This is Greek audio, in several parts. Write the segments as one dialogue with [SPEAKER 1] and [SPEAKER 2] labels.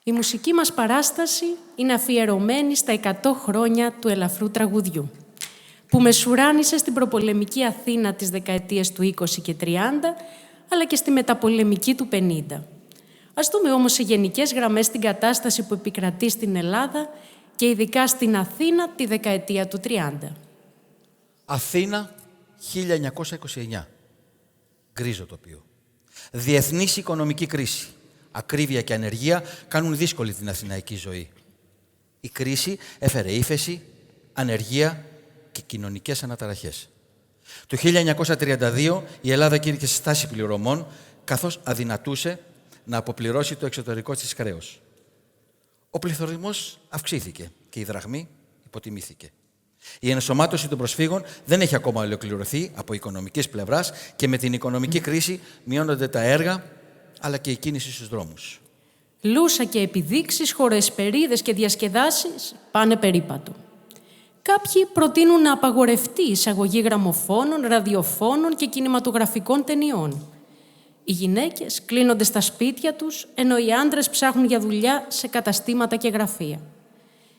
[SPEAKER 1] Η μουσική μας παράσταση είναι αφιερωμένη στα 100 χρόνια του ελαφρού τραγουδιού, που μεσουράνησε στην προπολεμική Αθήνα τις δεκαετίες του 20 και 30, αλλά και στη μεταπολεμική του 50. Ας δούμε όμως σε γενικές γραμμές την κατάσταση που επικρατεί στην Ελλάδα και ειδικά στην Αθήνα τη δεκαετία του 30.
[SPEAKER 2] Αθήνα, 1929. Γκρίζο τοπίο. Διεθνής οικονομική κρίση. Ακρίβεια και ανεργία κάνουν δύσκολη την αθηναϊκή ζωή. Η κρίση έφερε ύφεση, ανεργία και κοινωνικές αναταραχές. Το 1932 η Ελλάδα κήρυξε στάση πληρωμών, καθώς αδυνατούσε να αποπληρώσει το εξωτερικό της χρέος. Ο πληθωρισμός αυξήθηκε και η δραχμή υποτιμήθηκε. Η ενσωμάτωση των προσφύγων δεν έχει ακόμα ολοκληρωθεί από οικονομικής πλευράς και με την οικονομική κρίση μειώνονται τα έργα αλλά και η κίνηση στους δρόμους.
[SPEAKER 1] Λούσα και επιδείξεις, χωροεσπερίδες και διασκεδάσεις πάνε περίπατο. Κάποιοι προτείνουν να απαγορευτεί η εισαγωγή γραμμοφώνων, ραδιοφώνων και κινηματογραφικών ταινιών. Οι γυναίκες κλείνονται στα σπίτια τους, ενώ οι άντρες ψάχνουν για δουλειά σε καταστήματα και γραφεία.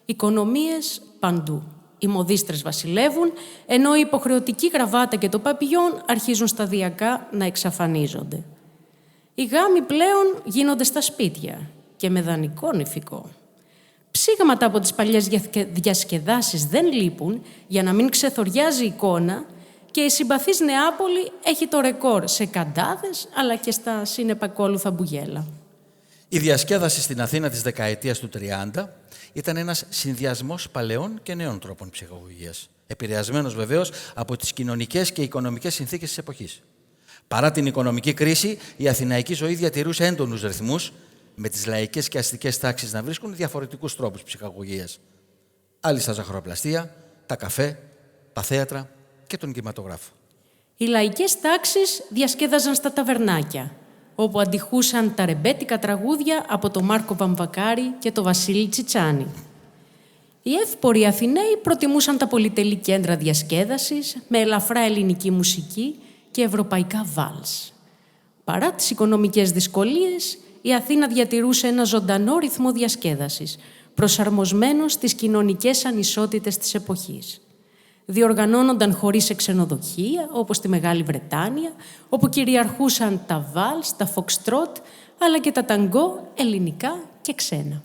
[SPEAKER 1] Οικονομίες παντού. Οι μοδίστρες βασιλεύουν, ενώ η υποχρεωτική γραβάτα και το παπιόν αρχίζουν σταδιακά να εξαφανίζονται. Οι γάμοι πλέον γίνονται στα σπίτια και με δανεικό νηφικό. Ψήγματα από τις παλιές διασκεδάσεις δεν λείπουν για να μην ξεθοριάζει η εικόνα και η συμπαθής Νεάπολη έχει το ρεκόρ σε καντάδες αλλά και στα συνεπακόλουθα μπουγέλα.
[SPEAKER 2] Η διασκέδαση στην Αθήνα της δεκαετίας του 30 ήταν ένας συνδυασμός παλαιών και νέων τρόπων ψυχαγωγίας, επηρεασμένος βεβαίως από τις κοινωνικές και οικονομικές συνθήκες της εποχής. Παρά την οικονομική κρίση, η αθηναϊκή ζωή διατηρούσε έντονους ρυθμούς, με τις λαϊκές και αστικές τάξεις να βρίσκουν διαφορετικούς τρόπους ψυχαγωγίας. Άλλοι στα ζαχαροπλαστεία, τα καφέ, τα θέατρα και τον κινηματογράφο.
[SPEAKER 1] Οι λαϊκές τάξεις διασκέδαζαν στα ταβερνάκια, όπου αντιχούσαν τα ρεμπέτικα τραγούδια από τον Μάρκο Βαμβακάρη και τον Βασίλη Τσιτσάνη. Οι εύποροι Αθηναίοι προτιμούσαν τα πολυτελή κέντρα διασκέδασης με ελαφρά ελληνική μουσική και ευρωπαϊκά βάλς. Παρά τις οικονομικές δυσκολίες, η Αθήνα διατηρούσε ένα ζωντανό ρυθμό διασκέδασης, προσαρμοσμένο στις κοινωνικές ανισότητες της εποχής. Διοργανώνονταν χωρίς ξενοδοχεία, όπως στη Μεγάλη Βρετάνια, όπου κυριαρχούσαν τα βάλς, τα φοξτρότ, αλλά και τα ταγκό ελληνικά και ξένα.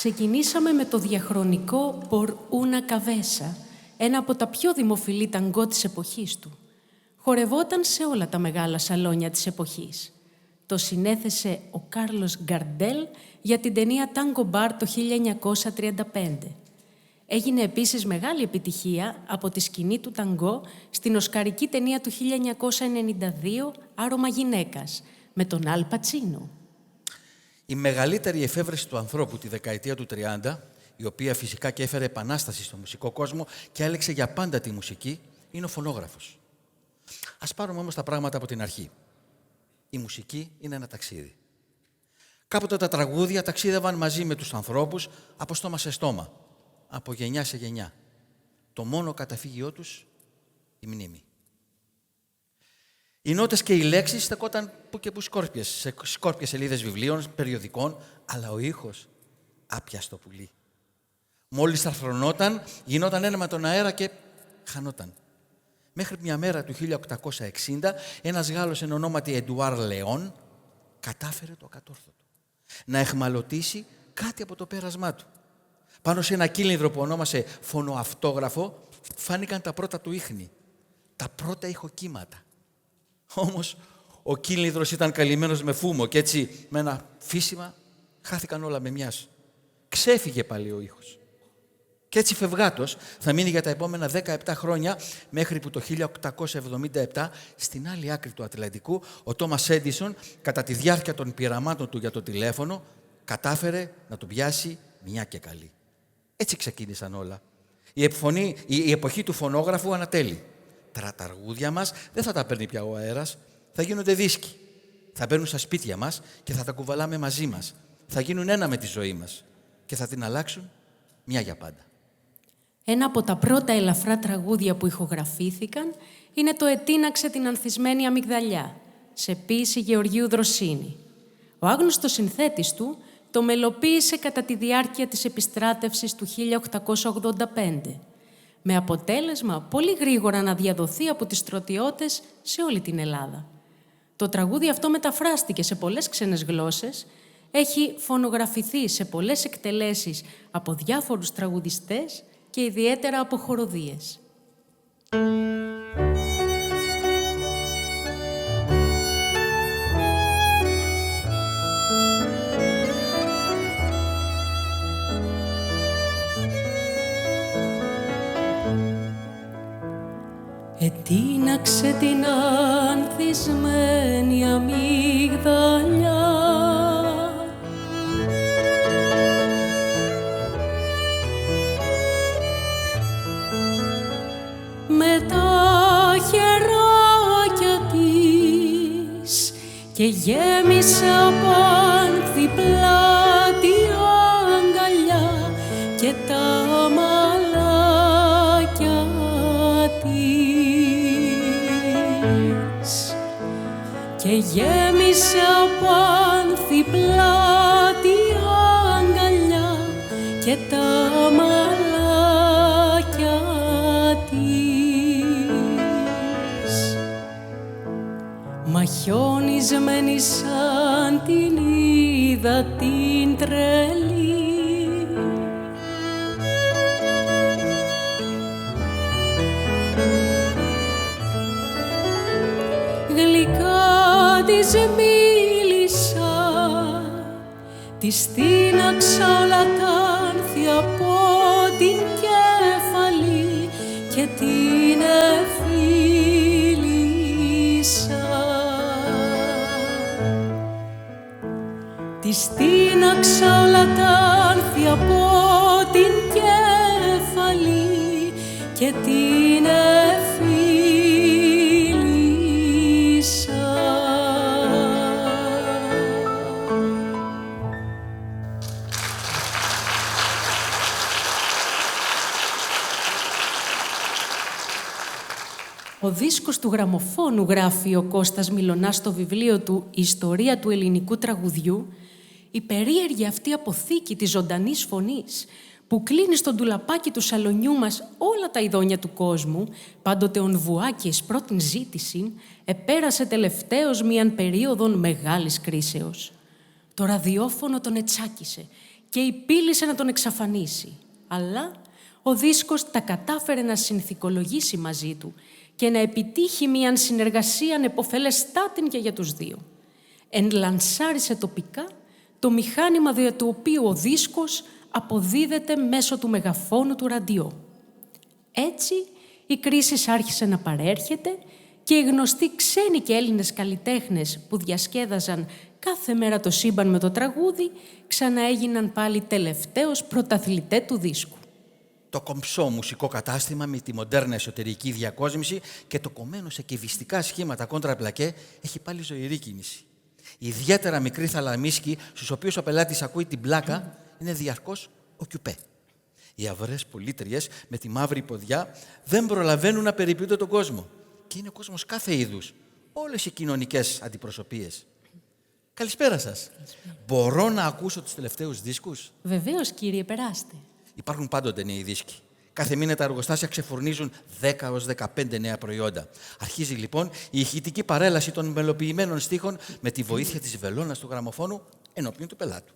[SPEAKER 1] Ξεκινήσαμε με το διαχρονικό «Por una cabeza», ένα από τα πιο δημοφιλή ταγκό της εποχής του. Χορευόταν σε όλα τα μεγάλα σαλόνια της εποχής. Το συνέθεσε ο Κάρλος Γκαρντέλ για την ταινία «Tango Bar» το 1935. Έγινε επίσης μεγάλη επιτυχία από τη σκηνή του ταγκό στην οσκαρική ταινία του 1992 «Άρωμα γυναίκας» με τον Αλ Πατσίνο.
[SPEAKER 2] Η μεγαλύτερη εφεύρεση του ανθρώπου τη δεκαετία του 30, η οποία φυσικά και έφερε επανάσταση στο μουσικό κόσμο και έλεξε για πάντα τη μουσική, είναι ο φωνόγραφος. Ας πάρουμε όμως τα πράγματα από την αρχή. Η μουσική είναι ένα ταξίδι. Κάποτε τα τραγούδια ταξίδευαν μαζί με τους ανθρώπους από στόμα σε στόμα, από γενιά σε γενιά. Το μόνο καταφύγιό τους, η μνήμη. Οι νότες και οι λέξεις στεκόταν που και που σκόρπιες, σε σκόρπιες σελίδες βιβλίων, περιοδικών, αλλά ο ήχος άπιαστο πουλί. Μόλις αρθρωνόταν, γινόταν ένα με τον αέρα και χανόταν. Μέχρι μια μέρα του 1860, ένας Γάλλος εν ονόματι Εντουάρ Λεόν κατάφερε το ακατόρθωτο. Να εχμαλωτήσει κάτι από το πέρασμά του. Πάνω σε ένα κύλινδρο που ονόμασε φωνοαυτόγραφο, φάνηκαν τα πρώτα του ίχνη, τα πρώτα ηχοκύματα. Όμως, ο κύλινδρος ήταν καλυμμένος με φούμο και έτσι, με ένα φύσιμα, χάθηκαν όλα με μιας. Ξέφυγε πάλι ο ήχος. Και έτσι φευγάτος θα μείνει για τα επόμενα 17 χρόνια, μέχρι που το 1877, στην άλλη άκρη του Ατλαντικού, ο Τόμας Έντισον, κατά τη διάρκεια των πειραμάτων του για το τηλέφωνο, κατάφερε να του πιάσει μια και καλή. Έτσι ξεκίνησαν όλα. Η εποχή του φωνόγραφου ανατέλει. Τα τραγούδια μας δεν θα τα παίρνει πια ο αέρας, θα γίνονται δίσκοι. Θα μπαίνουν στα σπίτια μας και θα τα κουβαλάμε μαζί μας. Θα γίνουν ένα με τη ζωή μας και θα την αλλάξουν μια για πάντα.
[SPEAKER 1] Ένα από τα πρώτα ελαφρά τραγούδια που ηχογραφήθηκαν είναι το «Ετίναξε την ανθισμένη αμυγδαλιά», σε ποίηση Γεωργίου Δροσίνη. Ο άγνωστος συνθέτης του το μελοποίησε κατά τη διάρκεια της επιστράτευσης του 1885, με αποτέλεσμα πολύ γρήγορα να διαδοθεί από τις στρατιώτες σε όλη την Ελλάδα. Το τραγούδι αυτό μεταφράστηκε σε πολλές ξένες γλώσσες, έχει φωνογραφηθεί σε πολλές εκτελέσεις από διάφορους τραγουδιστές και ιδιαίτερα από χοροδίες. Ετίναξε την ανθισμένη αμυγδαλιά με τα χεράκια της και γέμισε από άνθη πλάτη αγκαλιά και τα μαλάκια της και γέμισε από άνθη πλάτη αγκαλιά και τα μαλάκια της. Μαχιονισμένη σαν την είδα την τρελή γλυκά της μίλησα, της τίναξα όλα τα άνθη από την κέφαλη και την εφίλησα. Της τίναξα όλα τα άνθη από την κέφαλη και την εφίλησα. Ο δίσκος του γραμμοφώνου, γράφει ο Κώστας Μιλωνάς στο βιβλίο του «Η ιστορία του ελληνικού τραγουδιού», η περίεργη αυτή αποθήκη της ζωντανής φωνής που κλείνει στο ντουλαπάκι του σαλονιού μας όλα τα ειδόνια του κόσμου, πάντοτε ονβουάκιες πρώτην ζήτηση, επέρασε τελευταίως μίαν περίοδον μεγάλης κρίσεως. Το ραδιόφωνο τον ετσάκισε και υπήλισε να τον εξαφανίσει, αλλά ο δίσκος τα κατάφερε να συνθηκολογήσει μαζί του και να επιτύχει μίαν συνεργασία επωφελεστάτην και για τους δύο. Ενλανσάρισε τοπικά το μηχάνημα δια του οποίου ο δίσκος αποδίδεται μέσω του μεγαφώνου του ραντιό. Έτσι, η κρίση άρχισε να παρέρχεται και οι γνωστοί ξένοι και Έλληνες καλλιτέχνες που διασκέδαζαν κάθε μέρα το σύμπαν με το τραγούδι ξαναέγιναν πάλι τελευταίος πρωταθλητέ του δίσκου.
[SPEAKER 2] Το κομψό μουσικό κατάστημα με τη μοντέρνα εσωτερική διακόσμηση και το κομμένο σε κυβιστικά σχήματα κόντρα πλακέ έχει πάλι ζωηρή κίνηση. Ιδιαίτερα μικροί θαλαμίσκοι, στους οποίους ο πελάτης ακούει την πλάκα, είναι διαρκώς ο κιουπέ. Οι αυρές πολίτριες με τη μαύρη ποδιά δεν προλαβαίνουν να περιποιούνται τον κόσμο. Και είναι ο κόσμος κάθε είδους. Όλες οι κοινωνικές αντιπροσωπείες. Καλησπέρα σας. Καλησπέρα. Μπορώ να ακούσω τους τελευταίους δίσκους?
[SPEAKER 1] Βεβαίως, κύριε, περάστε.
[SPEAKER 2] Υπάρχουν πάντοτε νέοι δίσκοι. Κάθε μήνα τα εργοστάσια ξεφουρνίζουν 10 έως 15 νέα προϊόντα. Αρχίζει λοιπόν η ηχητική παρέλαση των μελοποιημένων στίχων με τη βοήθεια της βελόνας του γραμμοφώνου ενώπιον του πελάτου.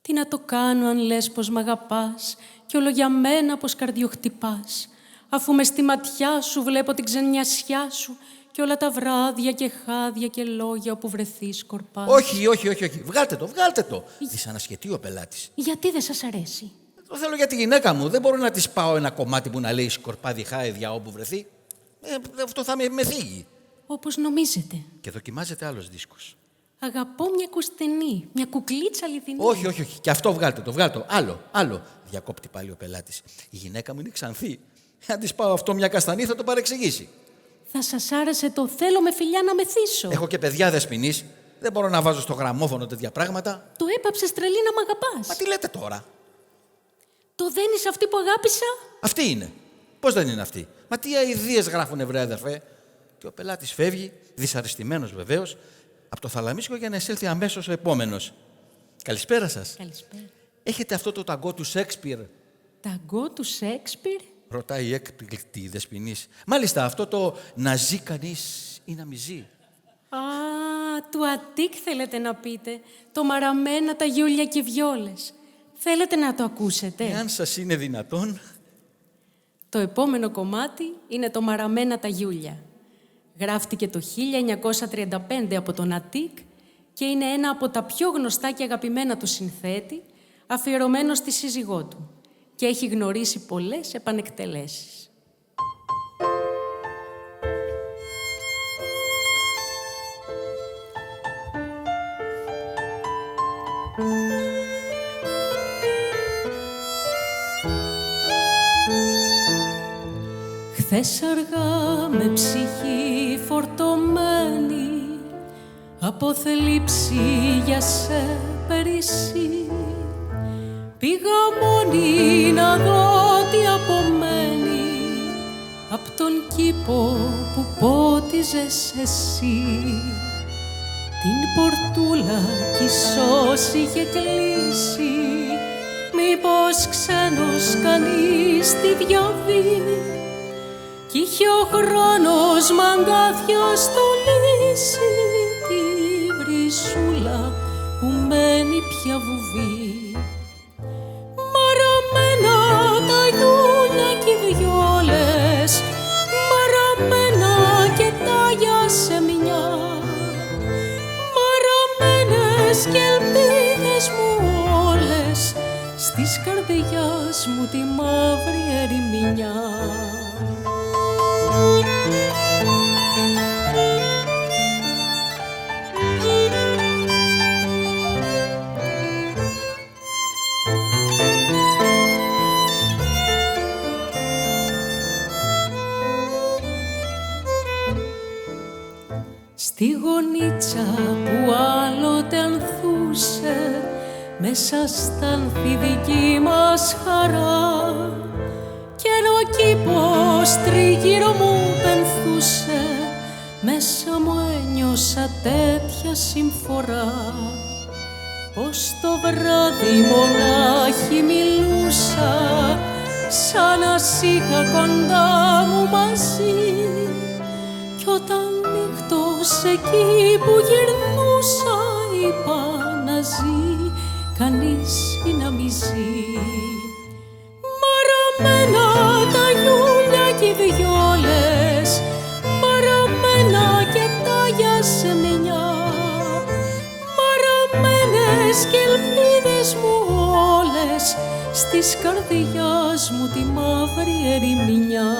[SPEAKER 1] Τι να το κάνω αν λες πως μ' αγαπάς κι όλο για μένα πως καρδιοχτυπάς, αφού μες στη ματιά σου βλέπω την ξενιασιά σου και όλα τα βράδια και χάδια και λόγια όπου βρεθείς σκορπάς.
[SPEAKER 2] Όχι. Βγάλτε το. Δυσανασχετεί ο πελάτης.
[SPEAKER 1] Γιατί δεν σας αρέσει?
[SPEAKER 2] Το θέλω για τη γυναίκα μου. Δεν μπορώ να της πάω ένα κομμάτι που να λέει σκορπάδι χάιδια όπου βρεθεί. Αυτό θα με θίγει.
[SPEAKER 1] Όπως νομίζετε.
[SPEAKER 2] Και δοκιμάζεται άλλος δίσκος.
[SPEAKER 1] Αγαπώ μια κουστενή, μια κουκλίτσα αληθινή.
[SPEAKER 2] Όχι. Και αυτό βγάλτε το. Άλλο. Διακόπτει πάλι ο πελάτης. Η γυναίκα μου είναι ξανθή. Αν της πάω αυτό μια καστανή θα το παρεξηγήσει.
[SPEAKER 1] Θα σας άρεσε το θέλω με φιλιά να μεθύσω?
[SPEAKER 2] Έχω και παιδιά δεσποινής. Δεν μπορώ να βάζω στο γραμμόφωνο τέτοια πράγματα.
[SPEAKER 1] Το έπαψες τρελή να μ' αγαπάς.
[SPEAKER 2] Μα τι λέτε τώρα?
[SPEAKER 1] Το δεν είσαι αυτή που αγάπησα?
[SPEAKER 2] Αυτή είναι. Πώς δεν είναι αυτή? Μα τι αηδίες γράφουνε, βρε αδερφέ. Και ο πελάτης φεύγει, δυσαρεστημένος βεβαίως, από το θαλαμίσκο για να εισέλθει αμέσως ο επόμενος. Καλησπέρα σας.
[SPEAKER 1] Καλησπέρα.
[SPEAKER 2] Έχετε αυτό το ταγκό του Σέξπιρ?
[SPEAKER 1] Ταγκό του Σέξπιρ?
[SPEAKER 2] Ρωτάει η έκπληκτη δεσποινής. Μάλιστα, αυτό το να ζει κανείς ή να μη ζει.
[SPEAKER 1] Α, του Αττικ θέλετε να πείτε. Το μαραμένα τα γιούλια και βιόλες. Θέλετε να το ακούσετε?
[SPEAKER 2] Εάν σας είναι δυνατόν.
[SPEAKER 1] Το επόμενο κομμάτι είναι το μαραμένα τα γιούλια. Γράφτηκε το 1935 από τον Αττικ και είναι ένα από τα πιο γνωστά και αγαπημένα του συνθέτη, αφιερωμένο στη σύζυγό του, και έχει γνωρίσει πολλές επανεκτελέσεις. Χθες αργά με ψυχή φορτωμένη από θλίψη για σε περισσή, πήγα μόνη να δω τι απομένει απ' τον κήπο που πότιζες εσύ. Την πορτούλα κι η σώση είχε κλείσει, μήπως ξένος κανείς τη διαβεί, κι είχε ο χρόνος μ' αγκάθια στολίσει τη βρυσούλα που μένει πια βουβή. Μαραμένα τα γιούλια κι οι βιόλες, μαραμένα και τάγια σε μια, μαραμένες κι ελπίδες μου όλες στις καρδιάς μου τη μαύρη ερημινιά. Στη γωνίτσα που άλλοτε ανθούσε μέσα στα άνθη δική μας χαρά, κι ενώ ο κήπος τριγύρω μου πενθούσε, μέσα μου ένιωσα τέτοια συμφορά, πως το βράδυ μονάχη μιλούσα, σαν να σ' είχα κοντά μου μαζί, κι όταν νύχτος εκεί που γυρνούσα είπα να ζει κανείς ή να μη ζει. Μαραμένα τα γιούλια κι οι βιόλες, μαραμένα και τάγια σε μια, μαραμένες κι ελπίδες μου όλες στις καρδιάς μου τη μαύρη ερημινιά.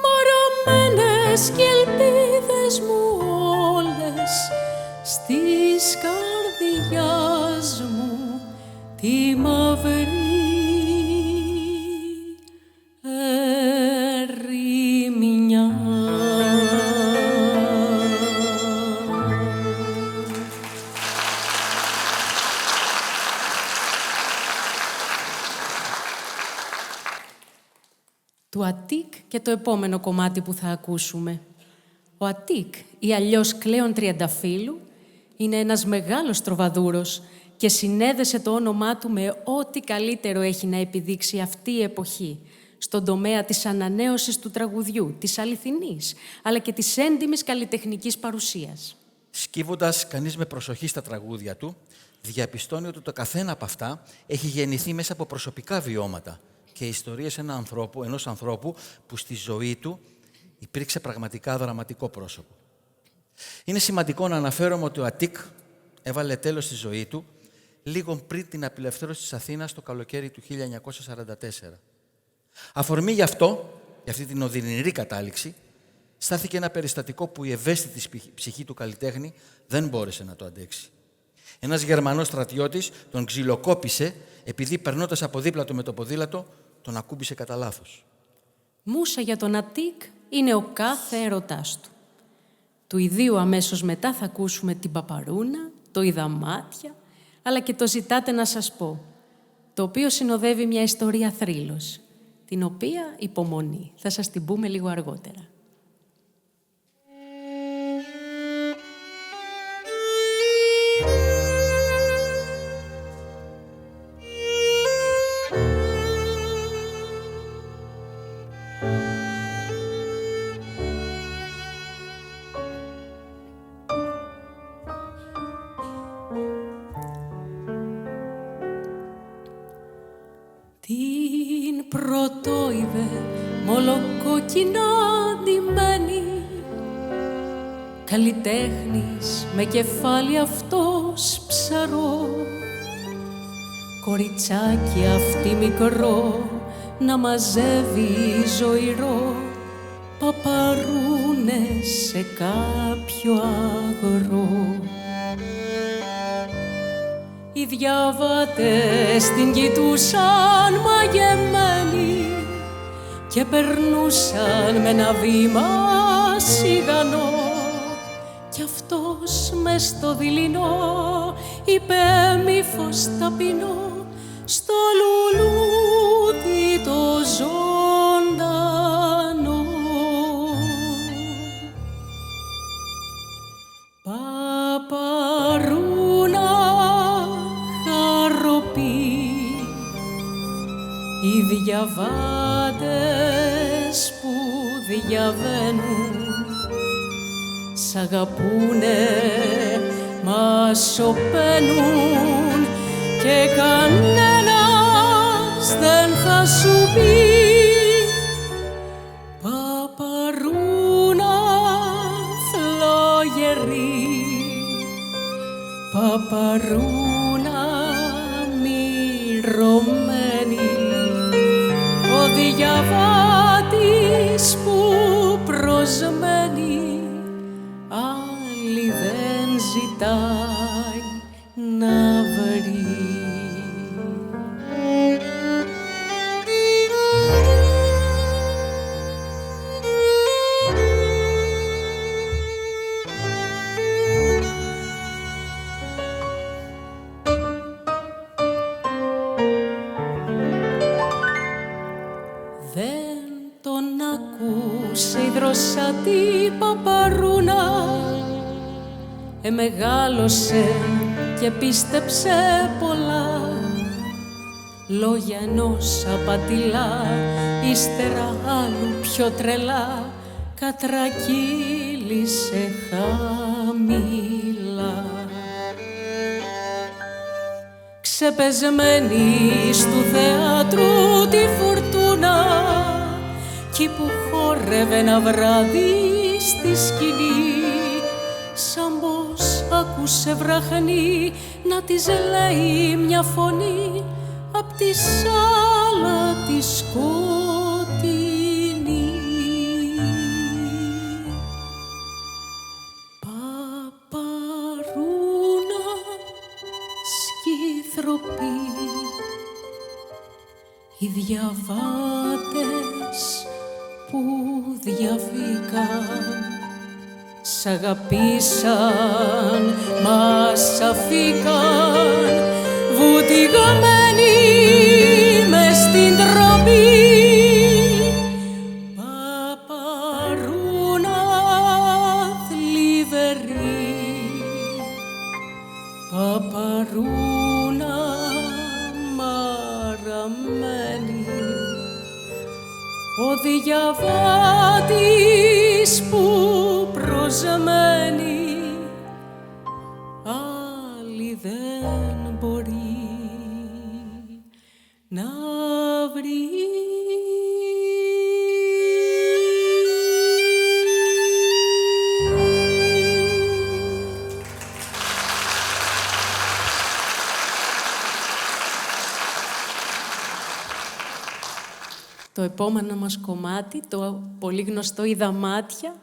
[SPEAKER 1] Μαραμένες κι ελπίδες μου όλες στις καρδιάς μου τη μαύρη ερημινιά. Του Αττικ και το επόμενο κομμάτι που θα ακούσουμε. Ο Αττικ, ή αλλιώς Κλέον Τριανταφύλου, είναι ένας μεγάλος τροβαδούρος και συνέδεσε το όνομά του με ό,τι καλύτερο έχει να επιδείξει αυτή η εποχή, στον τομέα της ανανέωσης του τραγουδιού, της αληθινής, αλλά και της έντιμης καλλιτεχνικής παρουσίας.
[SPEAKER 2] Σκύβοντας κανείς με προσοχή στα τραγούδια του, διαπιστώνει ότι το καθένα από αυτά έχει γεννηθεί μέσα από προσωπικά βιώματα και ιστορίες ενός ανθρώπου που στη ζωή του υπήρξε πραγματικά δραματικό πρόσωπο. Είναι σημαντικό να αναφέρομαι ότι ο Αττικ έβαλε τέλος στη ζωή του λίγο πριν την απελευθέρωση της Αθήνας το καλοκαίρι του 1944. Αφορμή γι' αυτή την οδυνηρή κατάληξη, στάθηκε ένα περιστατικό που η ευαίσθητη ψυχή του καλλιτέχνη δεν μπόρεσε να το αντέξει. Ένας Γερμανός στρατιώτης τον ξυλοκόπησε επειδή περνώντας από δίπλα του με το ποδήλατο, τον ακούμπησε κατά λάθος.
[SPEAKER 1] Μούσα για τον Αττικ είναι ο κάθε έρωτάς του. Του ιδίου αμέσως μετά θα ακούσουμε την Παπαρούνα, το Είδα μάτια, αλλά και το Ζητάτε να σας πω, το οποίο συνοδεύει μια ιστορία θρύλος, την οποία, υπομονή, θα σας την πούμε λίγο αργότερα. Την πρωτόιδε μολοκόκκινα ντυμένη, καλλιτέχνης με κεφάλι αυτός ψαρό, κοριτσάκι αυτή μικρό να μαζεύει ζωηρό παπαρούνες σε κάποιο αγρό. Οι διαβάτες την κοιτούσαν μαγεμένοι και περνούσαν με ένα βήμα σιγανό κι αυτός μες στο δειλινό είπε μη φως ταπεινό στο λουλούδι το ζωντανό. Παπαρούνα οι διαβάτες που διαβαίνουν σ' αγαπούνε, μα σωπαίνουν και κανένας δεν θα σου πει Παπαρούνα φλόγερη, Παπαρούνα μυρωμένη, ο διαβάτης που προσμένει άλλη δεν ζητάει να βρει. Τη Παπαρούνα μεγάλωσε και πίστεψε πολλά λόγια ενός απατηλά, ύστερα άλλου πιο τρελά κατρακύλησε χαμηλά. Ξεπεσμένη στου θεάτρου τη φουρτούνα κι που χόρευε ένα βράδυ στη σκηνή, σαν πως άκουσε βραχνή να της λέει μια φωνή απ' τη σάλα τη σκοτεινή. Παπαρούνα σκυθροπή, οι διαβάτες που διαβήκαν σ' αγαπήσαν, μας αφήκαν βουτυγμένοι μες στην τροπή. Παπαρούνα θλιβερή, παπαρούνα μαραμένη, ο διαβάτης που προσμένει άλλη δεν μπορεί να βρει. Το επόμενο μας κομμάτι, το πολύ γνωστό «Είδα μάτια»,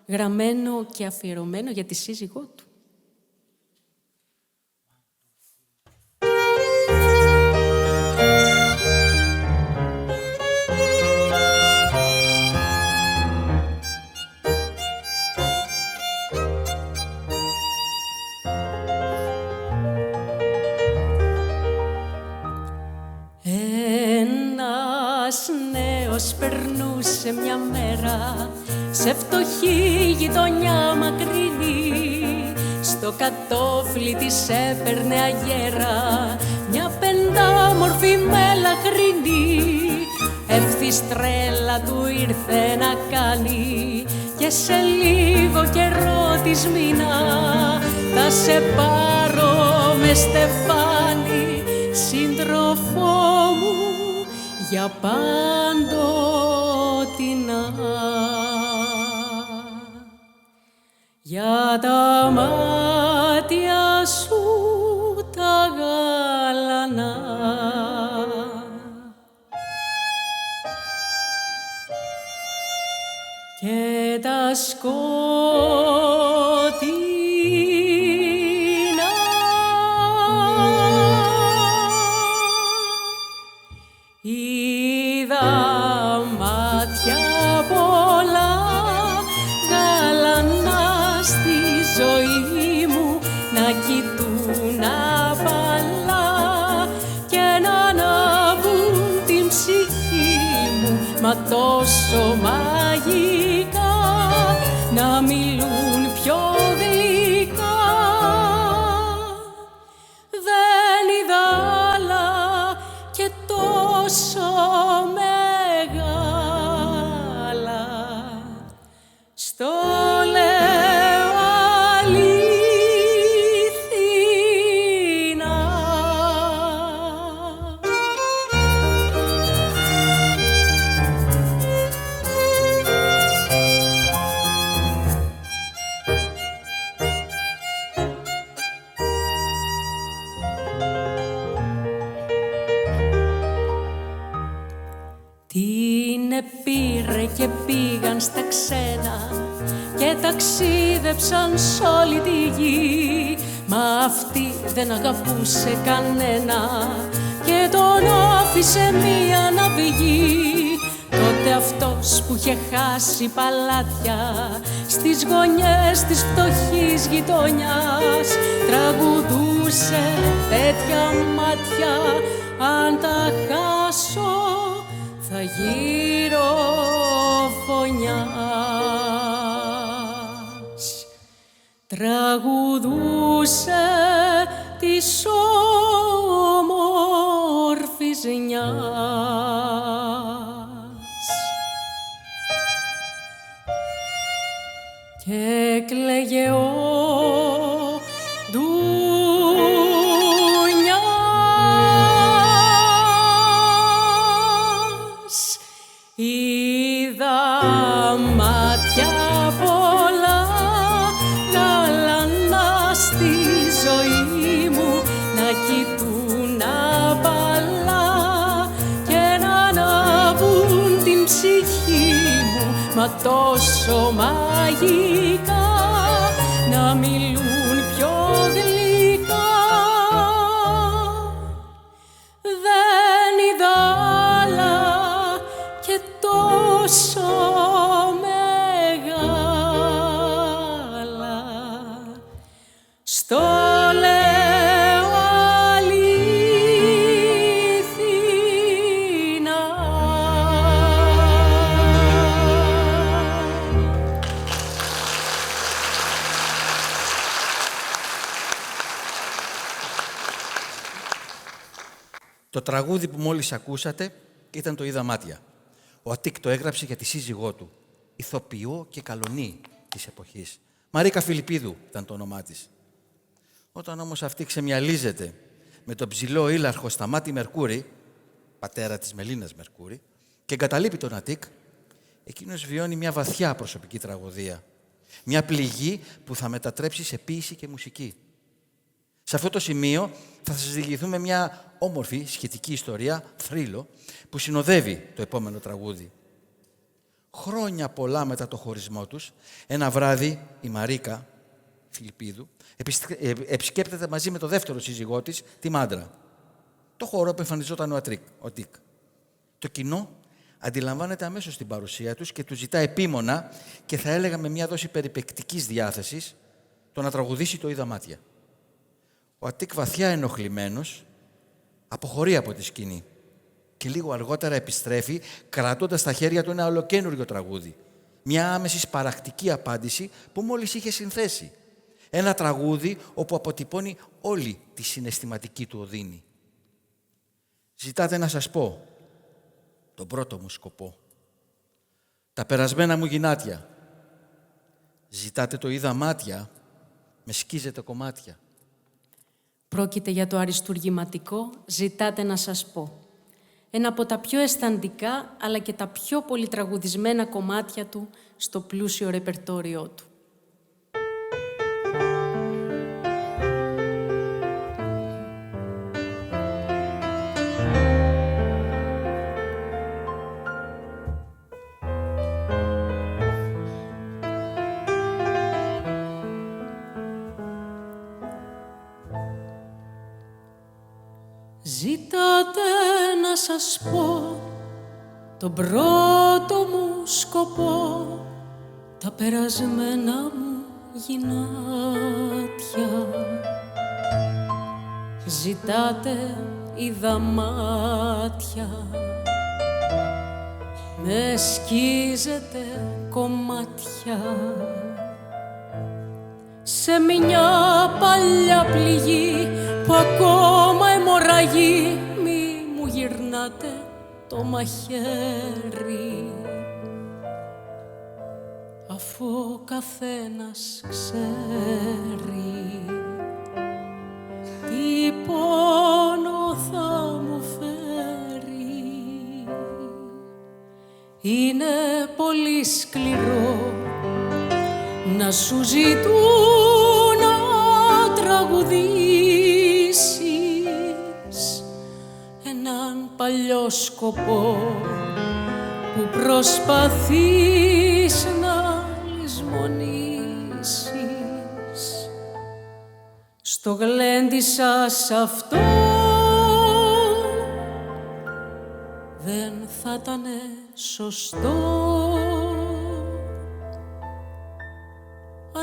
[SPEAKER 1] γραμμένο και αφιερωμένο για τη σύζυγό του. Περνούσε μια μέρα σε φτωχή γειτονιά μακρινή, στο κατόφλι της έπαιρνε αγέρα μια πεντάμορφη μελαχρινή. Ευθύς τρέλα του ήρθε να κάνει και σε λίγο καιρό της μήνα θα σε πάρω με στεφάνι, σύντροφό μου για πάντοτινά. Για τα μάτια σου τα γαλανά και τα σκότεινα είδα μάτια πολλά γαλανά στη ζωή μου να κοιτούν απαλά και να ανάβουν την ψυχή μου, μα τόσο μαγικά να μιλούν πιο γλυκά. Δεν είδα άλλα και τόσο μεγάλα, στο λέω αληθινά. Την επήρε και πήγαν στα ξένα και ταξίδεψαν σ' όλη τη γη, μα αυτή δεν αγαπούσε κανένα και τον άφησε μία να βγει. Τότε αυτός που είχε χάσει παλάτια στις γωνιές της φτωχής γειτονιάς τραγουδούσε τέτοια μάτια, αν τα χάσω θα γύρω φωνιάς. Τραγουδούσε της όμορφης νιάς και έκλαιγε ο Ντουνιάς. Είδα μάτια μα τόσο μαγικά, να μιλούν πιο γλυκά. Δεν είδα άλλα και τόσο μεγάλα. Στο λέω αλήθινα.
[SPEAKER 2] Το τραγούδι που μόλις ακούσατε ήταν το «Είδα μάτια». Ο Αττικ το έγραψε για τη σύζυγό του, ηθοποιό και καλονή της εποχής. Μαρίκα Φιλιππίδου ήταν το όνομά της. Όταν όμως αυτή ξεμυαλίζεται με τον ψηλό ήλαρχο Σταμάτη Μερκούρη, πατέρα της Μελίνας Μερκούρη, και εγκαταλείπει τον Αττικ, εκείνος βιώνει μια βαθιά προσωπική τραγωδία. Μια πληγή που θα μετατρέψει σε ποίηση και μουσική. Σε αυτό το σημείο θα σας διηγηθούμε μια όμορφη σχετική ιστορία, θρύλο, που συνοδεύει το επόμενο τραγούδι. Χρόνια πολλά μετά το χωρισμό τους, ένα βράδυ η Μαρίκα Φιλιππίδου επισκέπτεται μαζί με το δεύτερο σύζυγό της, τη Μάντρα, το χώρο που εμφανιζόταν ο Αττικ. Το κοινό αντιλαμβάνεται αμέσως την παρουσία τους και τους ζητά επίμονα και θα έλεγα με μια δόση περιπεκτικής διάθεσης το να τραγουδήσει το «Είδα μάτια». Ο Αττικ, βαθιά ενοχλημένος, αποχωρεί από τη σκηνή και λίγο αργότερα επιστρέφει κρατώντας στα χέρια του ένα ολοκαίνουργιο τραγούδι. Μια άμεση σπαρακτική απάντηση που μόλις είχε συνθέσει. Ένα τραγούδι όπου αποτυπώνει όλη τη συναισθηματική του οδύνη. Ζητάτε να σας πω τον πρώτο μου σκοπό. Τα περασμένα μου γυνάτια. Ζητάτε το «Είδα μάτια», με σκίζετε κομμάτια.
[SPEAKER 1] Πρόκειται για το αριστουργηματικό «Ζητάτε να σας πω». Ένα από τα πιο αισθαντικά, αλλά και τα πιο πολυτραγουδισμένα κομμάτια του στο πλούσιο ρεπερτόριό του. Ζητάτε να σας πω τον πρώτο μου σκοπό, τα περασμένα μου γυνάτια. Ζητάτε «Είδα μάτια», με σκίζετε κομμάτια. Σε μια παλιά πληγή που ακόμα αιμορραγεί, μη μου γυρνάτε το μαχαίρι, αφού ο καθένας ξέρει τι πόνο θα μου φέρει. Είναι πολύ σκληρό να σου ζητούν να τραγουδήσεις έναν παλιό σκοπό που προσπαθείς να λησμονήσεις. Στο γλέντι σας αυτό δεν θα ήταν σωστό.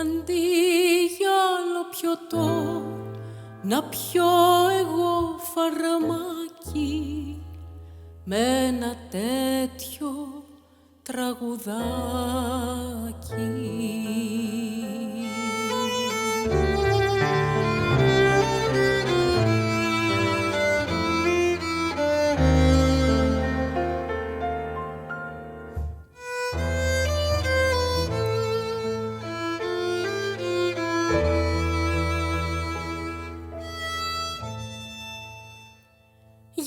[SPEAKER 1] Αντί για άλλο πιωτό, να πιω εγώ φαρμάκι με ένα τέτοιο τραγουδάκι.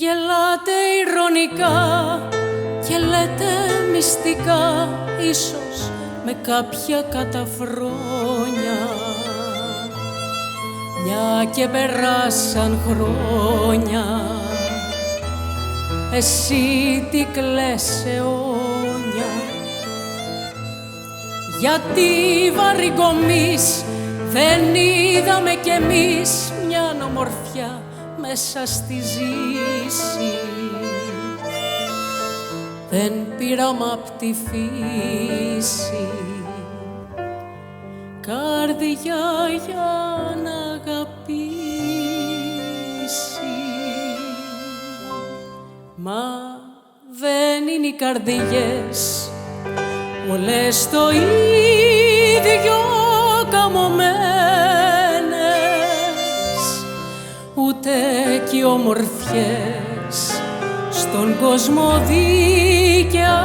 [SPEAKER 1] Γελάτε ηρωνικά και λέτε μυστικά, ίσως με κάποια καταφρόνια, μια και περάσαν χρόνια. Εσύ τι κλαις αιώνια, Γιατί βαρυγκομείς δεν είδαμε κι εμείς μια ομορφιά μέσα στη ζήση. Δεν πήραμε απ' τη φύση καρδιά για να αγαπήσει. Μα δεν είναι οι καρδιές όλες το ίδιο καμωμένες, ούτε κι οι ομορφιές στον κόσμο δίκαια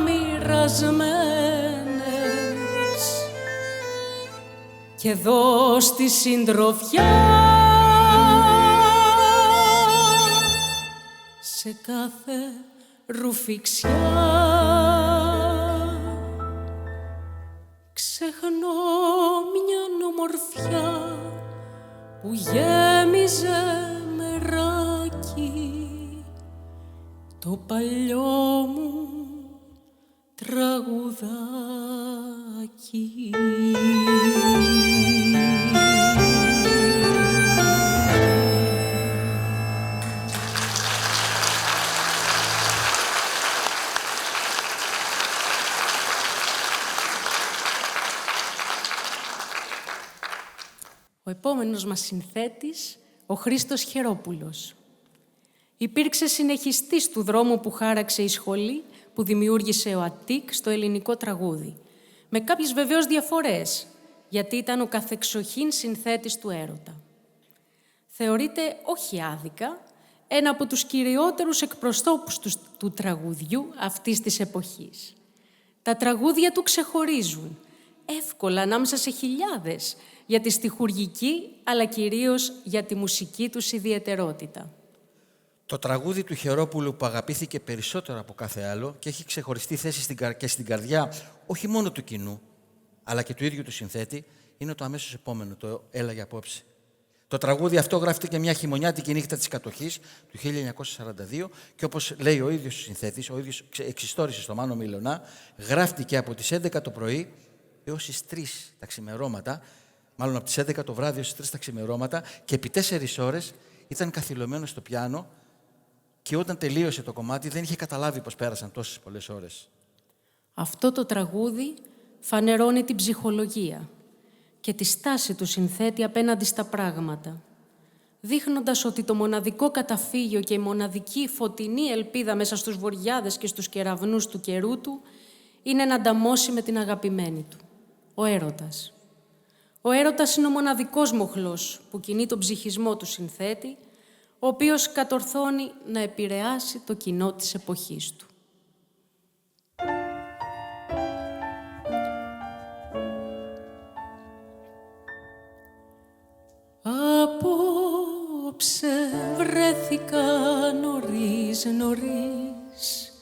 [SPEAKER 1] μοιρασμένες. Και εδώ στη συντροφιά σε κάθε ρουφιξιά ξεχνώ μια ομορφιά που γέμιζε μεράκι το παλιό μου τραγουδάκι. Ο επόμενος μας συνθέτης, ο Χρήστος Χερόπουλος. Υπήρξε συνεχιστής του δρόμου που χάραξε η σχολή που δημιούργησε ο Αττικ στο ελληνικό τραγούδι. Με κάποιες βεβαίως διαφορές, γιατί ήταν ο καθεξοχήν συνθέτης του έρωτα. Θεωρείται, όχι άδικα, ένα από τους κυριότερους εκπροσώπους του τραγουδιού αυτής της εποχής. Τα τραγούδια του ξεχωρίζουν εύκολα ανάμεσα σε χιλιάδες για τη στιχουργική, αλλά κυρίως για τη μουσική τους ιδιαιτερότητα.
[SPEAKER 2] Το τραγούδι του Χερόπουλου που αγαπήθηκε περισσότερο από κάθε άλλο και έχει ξεχωριστή θέση και στην καρδιά όχι μόνο του κοινού, αλλά και του ίδιου του συνθέτη, είναι το αμέσως επόμενο, το «Έλα για απόψε». Το τραγούδι αυτό γράφτηκε μια χειμωνιάτικη νύχτα της κατοχής του 1942 και όπως λέει ο ίδιος ο συνθέτης, ο ίδιος εξιστόρισε στο Μάνο Μιλωνά, γράφτηκε από τις 11 το πρωί έως τις 3 τα ξημερώματα, μάλλον από τις 11 το βράδυ έως τις 3 τα ξημερώματα και επί 4 ώρες ήταν καθυλωμένο στο πιάνο και όταν τελείωσε το κομμάτι δεν είχε καταλάβει πως πέρασαν τόσες πολλές ώρες.
[SPEAKER 1] Αυτό το τραγούδι φανερώνει την ψυχολογία και τη στάση του συνθέτη απέναντι στα πράγματα, δείχνοντας ότι το μοναδικό καταφύγιο και η μοναδική φωτεινή ελπίδα μέσα στους βοριάδες και στους κεραυνούς του καιρού του είναι να ανταμώσει με την αγαπημένη του, ο έρωτας. Ο έρωτας είναι ο μοναδικός μοχλός που κινεί τον ψυχισμό του συνθέτη, ο οποίος κατορθώνει να επηρεάσει το κοινό της εποχής του. Απόψε βρέθηκα νωρίς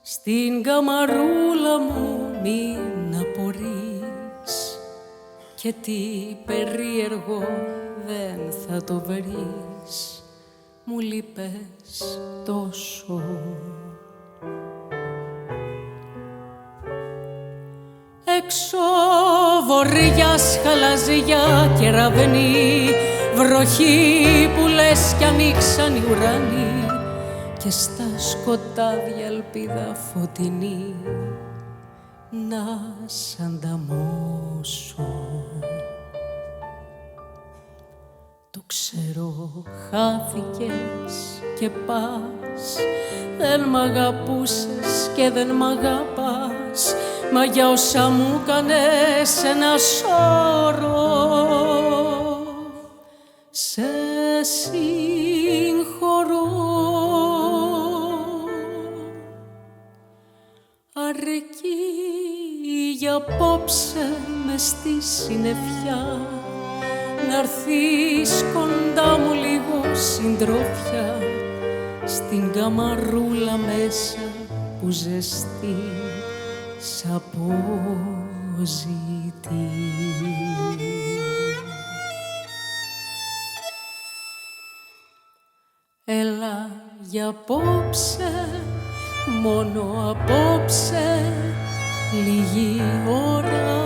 [SPEAKER 1] στην καμαρούλα μου μην απορείς και τι περίεργο δεν θα το βρεις, μου λείπες τόσο. Έξω βοριάς χαλαζιά και ραβνή, βροχή που λες κι ανοίξαν οι ουρανοί και στα σκοτάδια ελπίδα φωτεινή να σ' ανταμώσω. Το ξέρω, χάθηκες και πας, δεν μ' αγαπούσες και δεν μ' αγαπάς, μα για όσα μου κάνες ένα σώρο σε συγχωρώ. Αρκεί για απόψε μες στη συννεφιά να'ρθείς κοντά μου λίγο συντρόφια στην καμαρούλα μέσα που ζεστή σ' αποζητεί. Έλα για απόψε, μόνο απόψε, λίγη ώρα.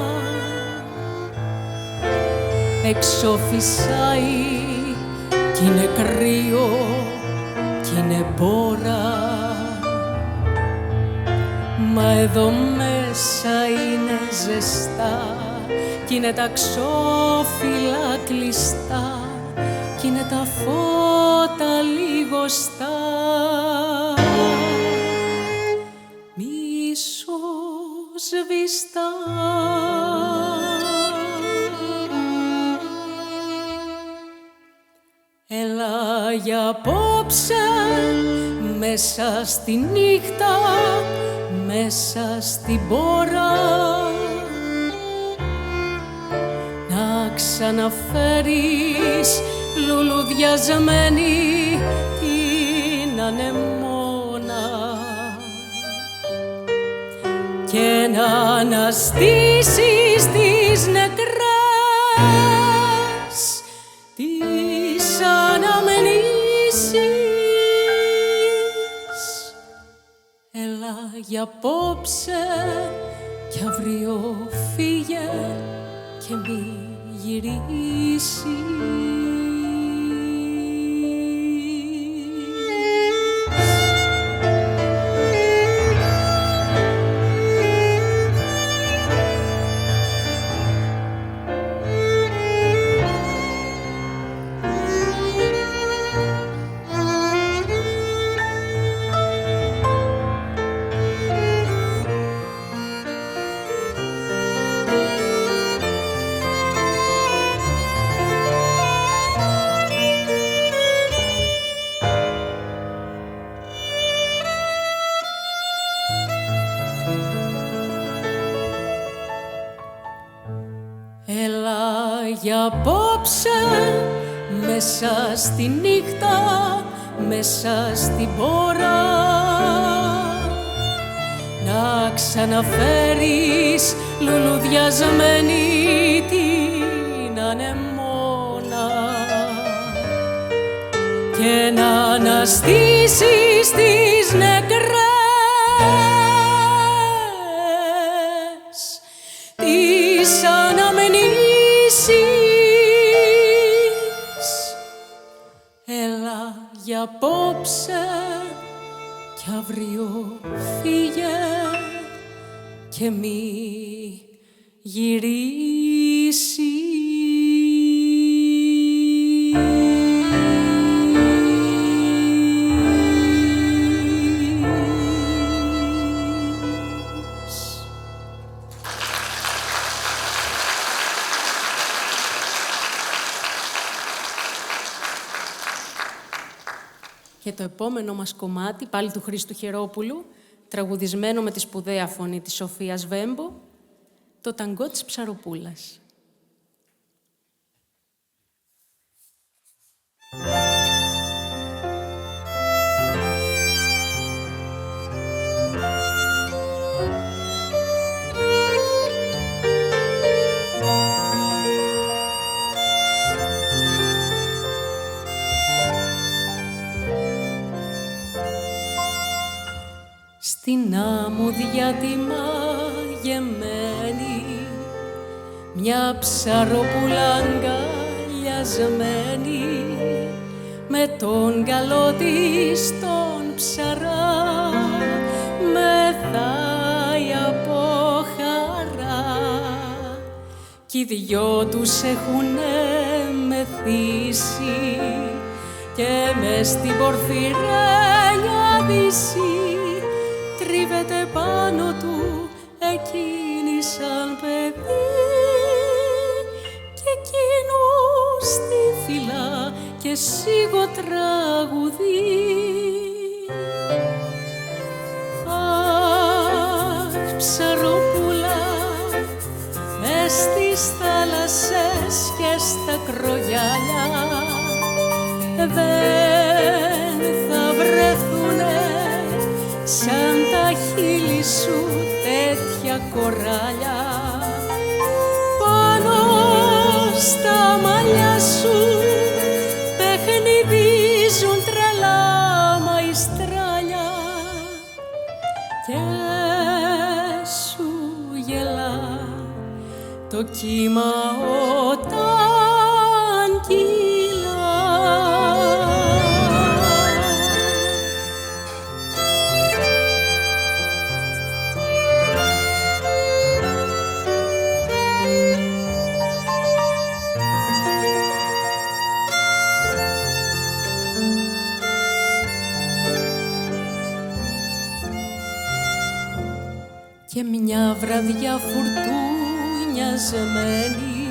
[SPEAKER 1] Έξω φυσάει κι είναι κρύο κι είναι μπόρα. Μα εδώ μέσα είναι ζεστά κι είναι τα ξόφυλλα κλειστά κι είναι τα φώτα λιγοστά. Μισοσβηστά. Έλα για απόψε μέσα στη νύχτα, μέσα στην πόρα, να ξαναφέρεις λουλουδιασμένη την ανεμόνα και να αναστήσεις τις νεκρές τις αναμνήσεις. Έλα για απόψε κι αύριο φύγε και μη γυρίσεις. Για απόψε μέσα στη νύχτα, μέσα στην πόρα, να ξαναφέρεις λουλουδιασμένη την ανεμόνα και να αναστήσεις τις νεκρές τις αναμνήσεις. Έλα για απόψε κι αύριο φύγε και μη γυρίσεις. Και το επόμενο μας κομμάτι, πάλι του Χρήστου Χερόπουλου, τραγουδισμένο με τη σπουδαία φωνή της Σοφίας Βέμπο, το ταγκό της Ψαροπούλας. Στην άμμουδια τη μαγεμένη, μια ψαροπούλα αγκαλιασμένη, με τον καλό της τον ψαρά, μεθάει από χαρά. Κι οι δυο τους έχουνε μεθύσει και μες στην πορφυρένια δύση τρίβεται πάνω του εκείνη σαν παιδί και εκείνος τη φυλά και σίγο τραγουδεί. Αχ, ψαροπούλα, μες στις θάλασσες και στα κρογιάλια δεν θα βρεθούνε σαν τα χείλη σου τέτοια κοράλια. Πάνω στα μαλλιά σου παιχνιδίζουν τρελά μαϊστράλια και σου το κύμα όταν κυλά. Και μια βραδιά φουρτούνιαζεμένη,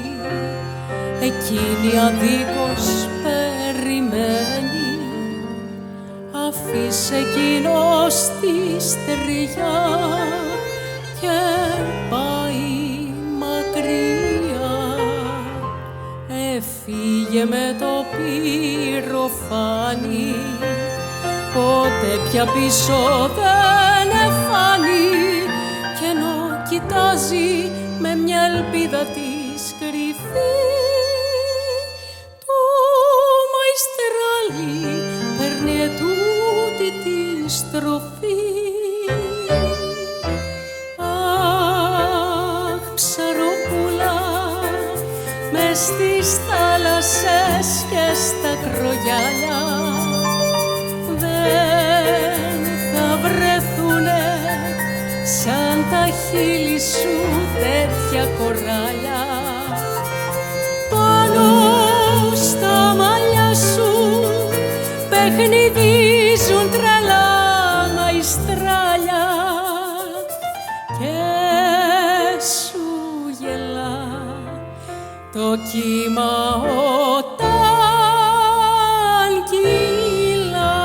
[SPEAKER 1] εκείνη αδίκως περιμένει, αφήσε εκείνος τη στεριά και πάει μακριά. Έφυγε με το πυροφάνι, ποτέ πια πίσω δεν εφάνει. Κι ενώ κοιτάζει με μια ελπίδα της κρυφή, το μαϊστράλι παίρνει ετούτη τη στροφή. Αχ, ψαροπούλα, μες στις θάλασσες και στα κρογιάλια δεν θα βρεθούνε σαν τα χείλη σου τέτοια κοράλια. Πάνω στα μαλλιά σου παιχνιδίζουν τρελά μαϊστράλια και σου γελά το κύμα όταν κυλά.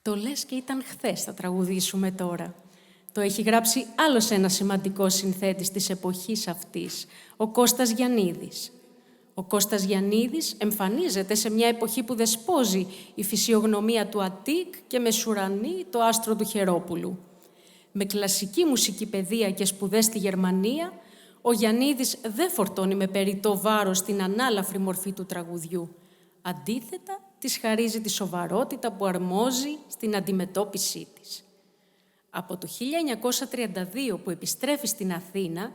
[SPEAKER 1] Το λες και ήταν χθες θα τραγουδήσουμε τώρα. Το έχει γράψει άλλος ένας σημαντικός συνθέτης της εποχής αυτής, ο Κώστας Γιαννίδης. Ο Κώστας Γιαννίδης εμφανίζεται σε μια εποχή που δεσπόζει η φυσιογνωμία του Αττικ και μεσουρανεί το άστρο του Χερόπουλου. Με κλασική μουσική παιδεία και σπουδές στη Γερμανία, ο Γιαννίδης δεν φορτώνει με περιττό βάρος την ανάλαφρη μορφή του τραγουδιού. Αντίθετα, της χαρίζει τη σοβαρότητα που αρμόζει στην αντιμετώπιση της. Από το 1932 που επιστρέφει στην Αθήνα,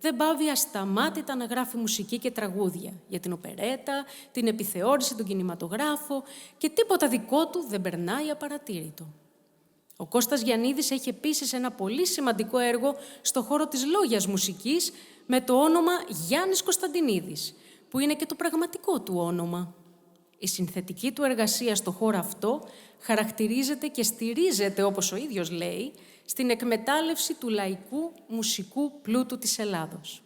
[SPEAKER 1] δεν πάβει ασταμάτητα να γράφει μουσική και τραγούδια για την οπερέτα, την επιθεώρηση, τον κινηματογράφο και τίποτα δικό του δεν περνάει απαρατήρητο. Ο Κώστας Γιαννίδης έχει επίσης ένα πολύ σημαντικό έργο στο χώρο της λόγιας μουσικής με το όνομα Γιάννης Κωνσταντινίδης, που είναι και το πραγματικό του όνομα. Η συνθετική του εργασία στο χώρο αυτό χαρακτηρίζεται και στηρίζεται, όπως ο ίδιος λέει, στην εκμετάλλευση του λαϊκού μουσικού πλούτου της Ελλάδος.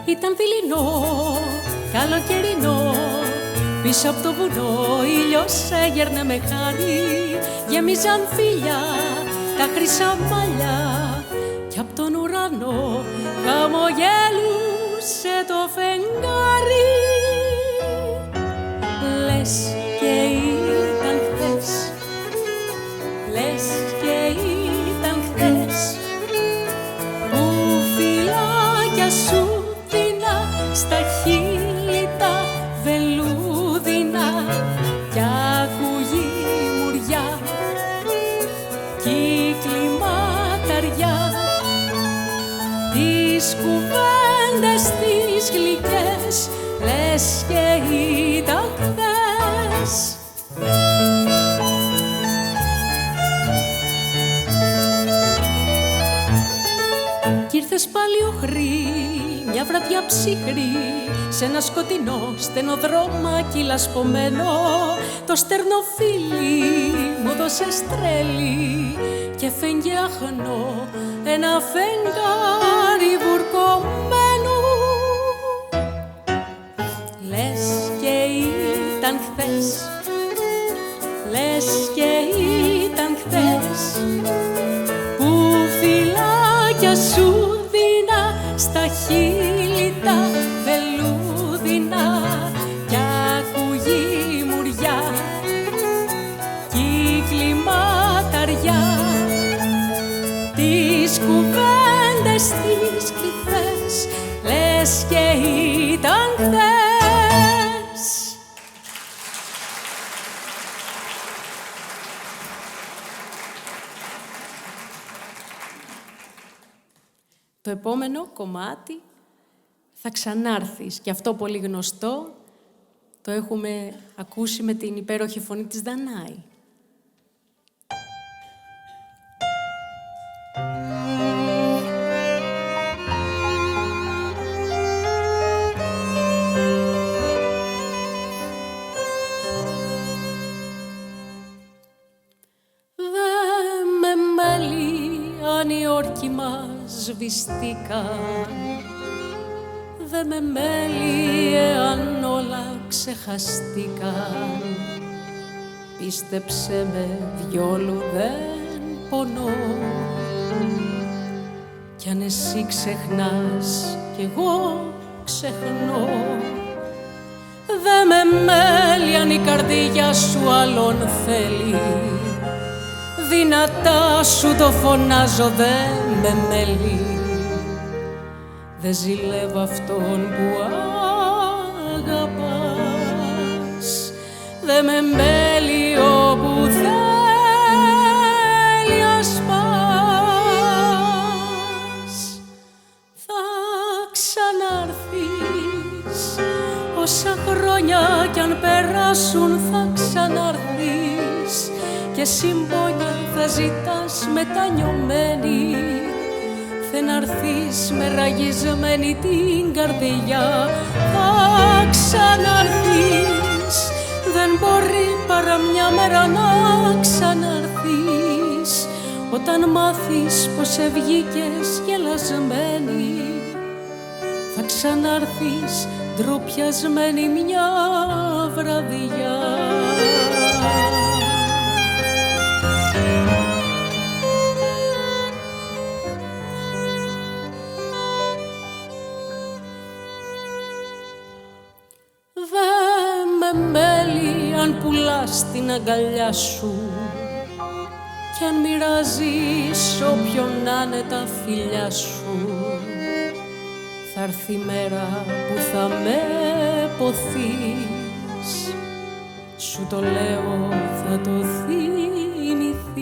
[SPEAKER 1] Ήταν δειλινό, καλοκαιρινό, πίσω από το βουνό ήλιος έγερνε με χάρη, γέμιζαν φίλια τα χρυσά μαλλιά κι απ' τον ουρανό χαμογέλουσε το φεγγάρι. Λες και ήταν χθες, λες και ήταν χθες που φυλάκια σου δίνα στα χείλη τα βελούδινα κι ακούγει μουριά κύκλοι ματαριά, τις κουβέντες τις γλυκές λες και ήταν χθες. Κι ήρθες πάλι οχρή, μια βραδιά ψυχρή, σε ένα σκοτεινό στενοδρόμακι λασπωμένο, το στερνοφίλι μου δώσες τρέλη και φέγγε αχνό ένα φεγγάρι βουρκωμένο. Λες και ήταν χθες, λες και ήταν χθες που φυλάκια σου δίνα στα χείλη τα βελούδινα κι ακούγει μουριά Το επόμενο κομμάτι θα ξανάρθεις, και αυτό πολύ γνωστό, το έχουμε ακούσει με την υπέροχη φωνή της Δανάη. Δε με μέλει αν οι όρκοι μας σβηστήκαν, δε με μέλει εάν όλα ξεχαστήκαν. Πίστεψε με, διόλου δεν πονώ, κι αν εσύ ξεχνάς κι εγώ ξεχνώ. Δε με μέλει αν η καρδιά σου άλλον θέλει, δυνατά σου το φωνάζω, δε με μέλει. Δε ζηλεύω αυτόν που αγαπάς, δε με μέλει όπου θέλει ας πας. Θα ξανάρθεις, όσα χρόνια κι αν περάσουν θα ξανάρθεις, και συμπόνια θα ζητάς μετανιωμένη. Δεν αρθείς με ραγισμένη την καρδιά, θα ξαναρθείς. Δεν μπορεί παρά μια μέρα να ξαναρθείς, όταν μάθεις πως ευγήκες γελασμένη. Θα ξαναρθείς ντροπιασμένη μια βραδιά. Μέλη αν πουλάς την αγκαλιά σου, κι αν μοιράζεις όποιον να είναι τα φιλιά σου, θα έρθει η μέρα που θα με ποθείς. Σου το λέω, θα το θυμηθείς.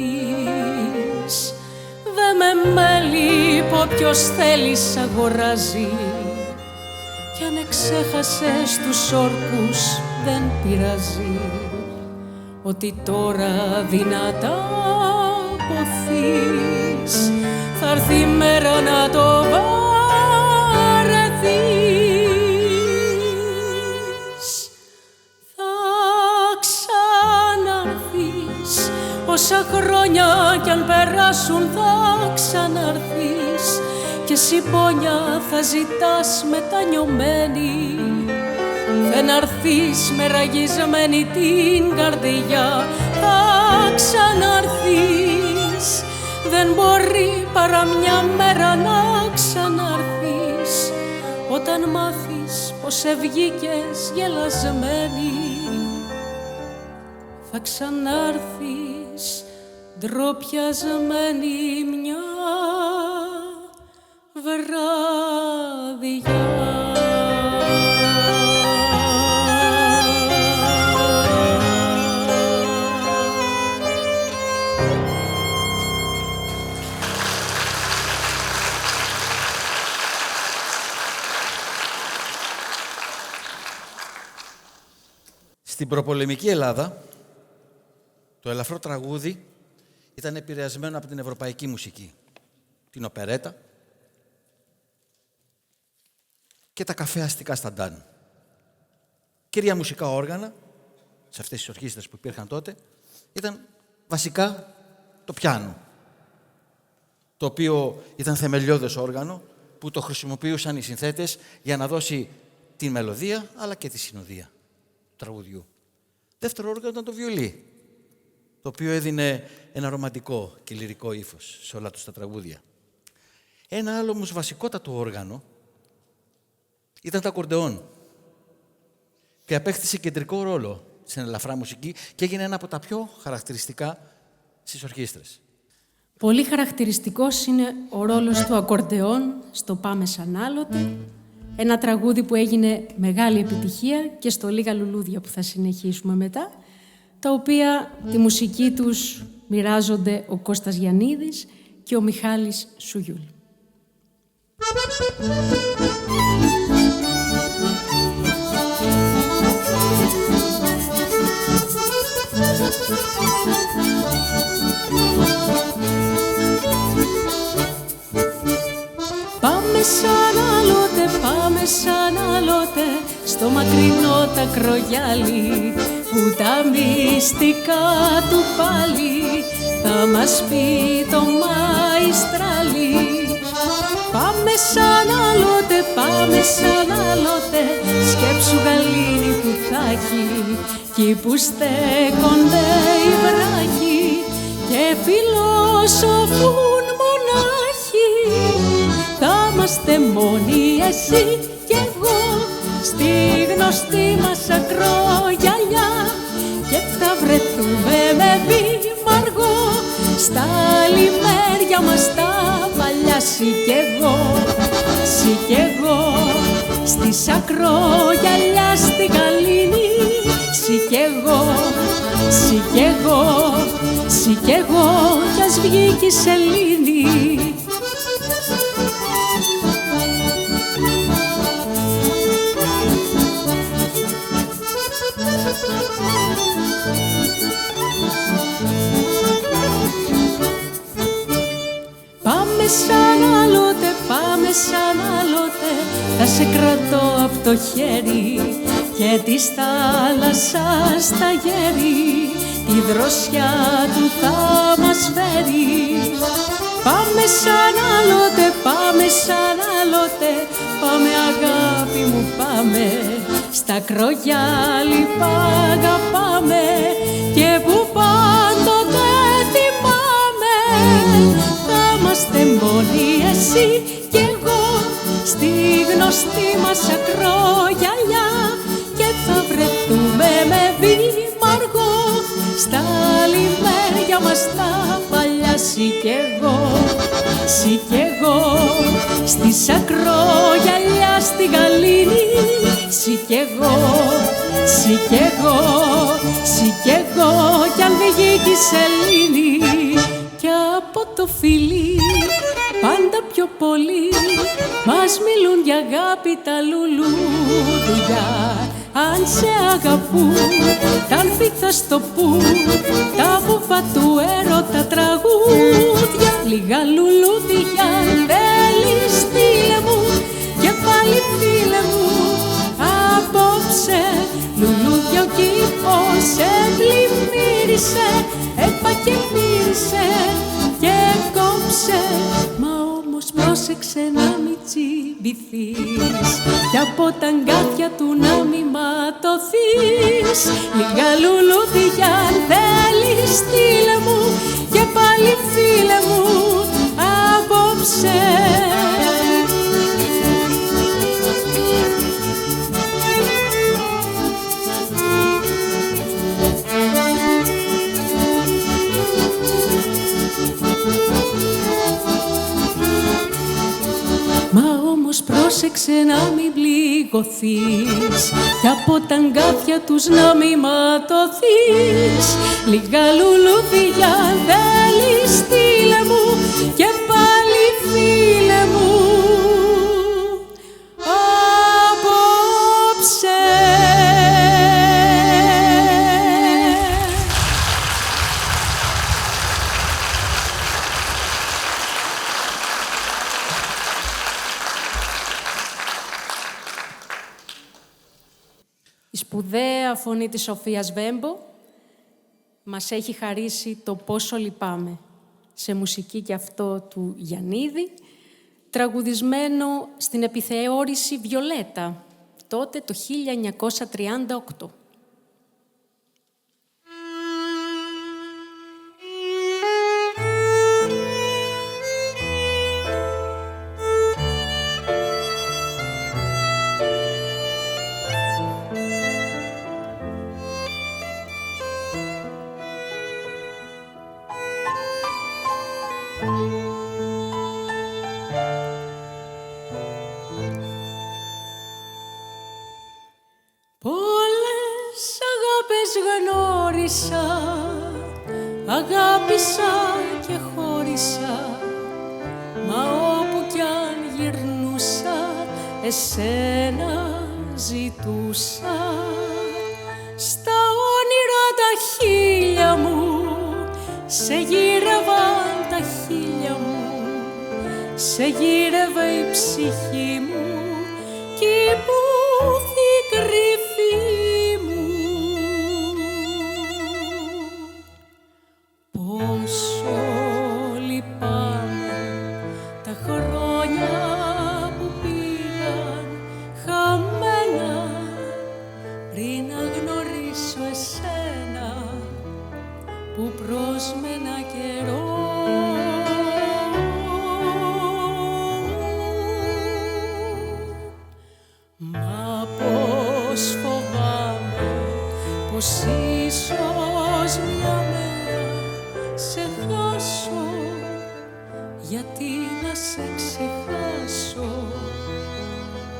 [SPEAKER 1] Δε με μέλη που όποιος θέλεις αγοράζει, κι αν εξέχασες τους όρκους δεν πειράζει, ότι τώρα δυνατά ποθείς. Θα έρθει η μέρα να το βαρεθείς. Θα ξαναρθείς, όσα χρόνια κι αν περάσουν θα ξαναρθείς, και συμπόνια θα ζητάς μετανιωμένη. Δεν αρθείς με ραγισμένη την καρδιά, θα ξαναρθείς. Δεν μπορεί παρά μια μέρα να ξαναρθείς, όταν μάθεις πως ευγήκες γελασμένη. Θα ξανάρθεις ντροπιασμένη μια βράδια.
[SPEAKER 2] Στην προπολεμική Ελλάδα, το ελαφρό τραγούδι ήταν επηρεασμένο από την ευρωπαϊκή μουσική, την οπερέτα και τα καφέ αστικά σταντάν. Κύρια μουσικά όργανα, σε αυτές τις ορχήστρες που υπήρχαν τότε, ήταν βασικά το πιάνο, το οποίο ήταν θεμελιώδες όργανο, που το χρησιμοποιούσαν οι συνθέτες για να δώσει τη μελωδία, αλλά και τη συνοδεία του τραγουδιού. Δεύτερο όργανο ήταν το βιολί, το οποίο έδινε ένα ρομαντικό και λυρικό ύφος σε όλα τους τα τραγούδια. Ένα άλλο όμως βασικότατο όργανο ήταν το ακορντεόν, και απέκτησε κεντρικό ρόλο στην ελαφρά μουσική και έγινε ένα από τα πιο χαρακτηριστικά στις ορχήστρες.
[SPEAKER 1] Πολύ χαρακτηριστικός είναι ο ρόλος του ακορντεόν στο «Πάμε σαν άλλοτε», ένα τραγούδι που έγινε μεγάλη επιτυχία και στο «Λίγα λουλούδια» που θα συνεχίσουμε μετά, τα οποία τη μουσική τους μοιράζονται ο Κώστας Γιαννίδης και ο Μιχάλης Σουγιούλ. Πάμε σαν άλλοτε στο μακρινό τα κρογιάλι που τα μυστικά του πάλι θα μας πει το μαϊστράλι. Πάμε σαν άλλοτε, σκέψου γαλήνη που θα έχει κι που στέκονται οι βράχοι και φιλόσοφουν μονάχοι. Θα είμαστε μόνοι εσύ κι εγώ στη γνωστή μας ακρογιαλιά και θα βρεθούμε με βήμα αργό στα λιμέρια μας τα παλιά. Συ κι εγώ στις ακρογιαλιά στη γαλήνη. Συ κι εγώ κι ας βγει κι η σελήνη. Πάμε σαν άλλοτε, θα σε κρατώ απ' το χέρι και της θάλασσας τα γέρι τη δροσιά του θα μας φέρει. Πάμε σαν άλλοτε, πάμε αγάπη μου πάμε, στα κρογιάλι παγαπάμε και που πάντοτε θυμάμαι. Θα είμαστε μόνοι εσύ κι εγώ στη γνωστή μας ακρογιαλιά και θα βρεθούμε με βήμα αργό στα λιμέρια μας τα παλιά. Συ κι εγώ στις ακρογιαλιά στη γαλήνη. Συ κι εγώ κι αν βγει κι η σελήνη. Κι από το φιλί πάντα πιο πολύ μας μιλούν για αγάπη τα λουλούδια. Αν σε αγαπούν τα ανθή θα στο πουν τα βουβά του έρωτα τραγούδια. Λίγα λουλούδια θέλεις στείλε μου και πάλι φίλε μου απόψε. Λουλούδια ο κήπος σε πλημμύρισε, έπα και μύρισε και κόψε. Μα όμως πρόσεξε να μην τσιμπηθείς κι από τα αγκάθια του να μη ματωθείς. Λίγα λουλούδια αν θέλεις στείλε μου και πάλι φίλε μου απόψε. Μα όμως πρόσεξε να μην πληγωθείς κι από τα αγκάθια τους να μη ματωθείς. Λίγα λουλούδια θέλεις στείλε μου και πάλι φίλε μου απόψε. Η σπουδαία φωνή της Σοφίας Βέμπο μας έχει χαρίσει το «Πόσο λυπάμαι» σε μουσική και αυτό του Γιαννίδη, τραγουδισμένο στην επιθεώρηση Βιολέτα, τότε το 1938.
[SPEAKER 3] Αγάπησα και χώρισα, μα όπου κι αν γυρνούσα
[SPEAKER 1] εσένα ζητούσα στα όνειρα τα χείλια μου, σε γύρευαν τα χείλια μου, σε γύρευε η ψυχή μου κι υπούθη κρυφή μου. Πόσο λυπάμαι τα χρόνια που πήγαν χαμένα πριν να γνωρίσω εσένα που πρόσμενα καιρό. Μα πώς φοβάμαι πως ίσως μια μέρα σε χάσω, γιατί να σε ξεχάσω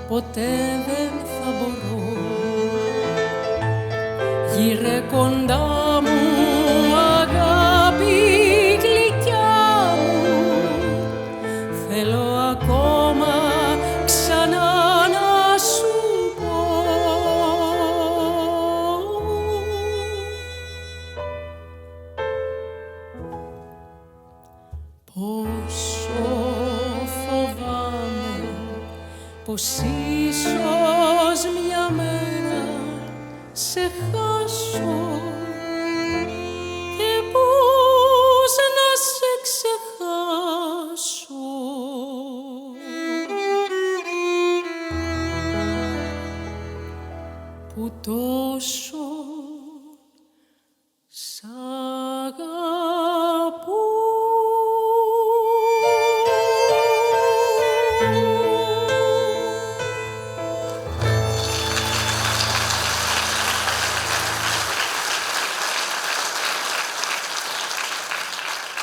[SPEAKER 1] ποτέ δεν θα μπορώ. Γύρε κοντά μου αγάπη γλυκιά μου, θέλω ακόμα ξανά να σου πω. Πόσο φοβάμαι πως ίσως μια μέρα σε χάσω και πώς να σε ξεχάσω. Που τόσο σ' αγαπώ.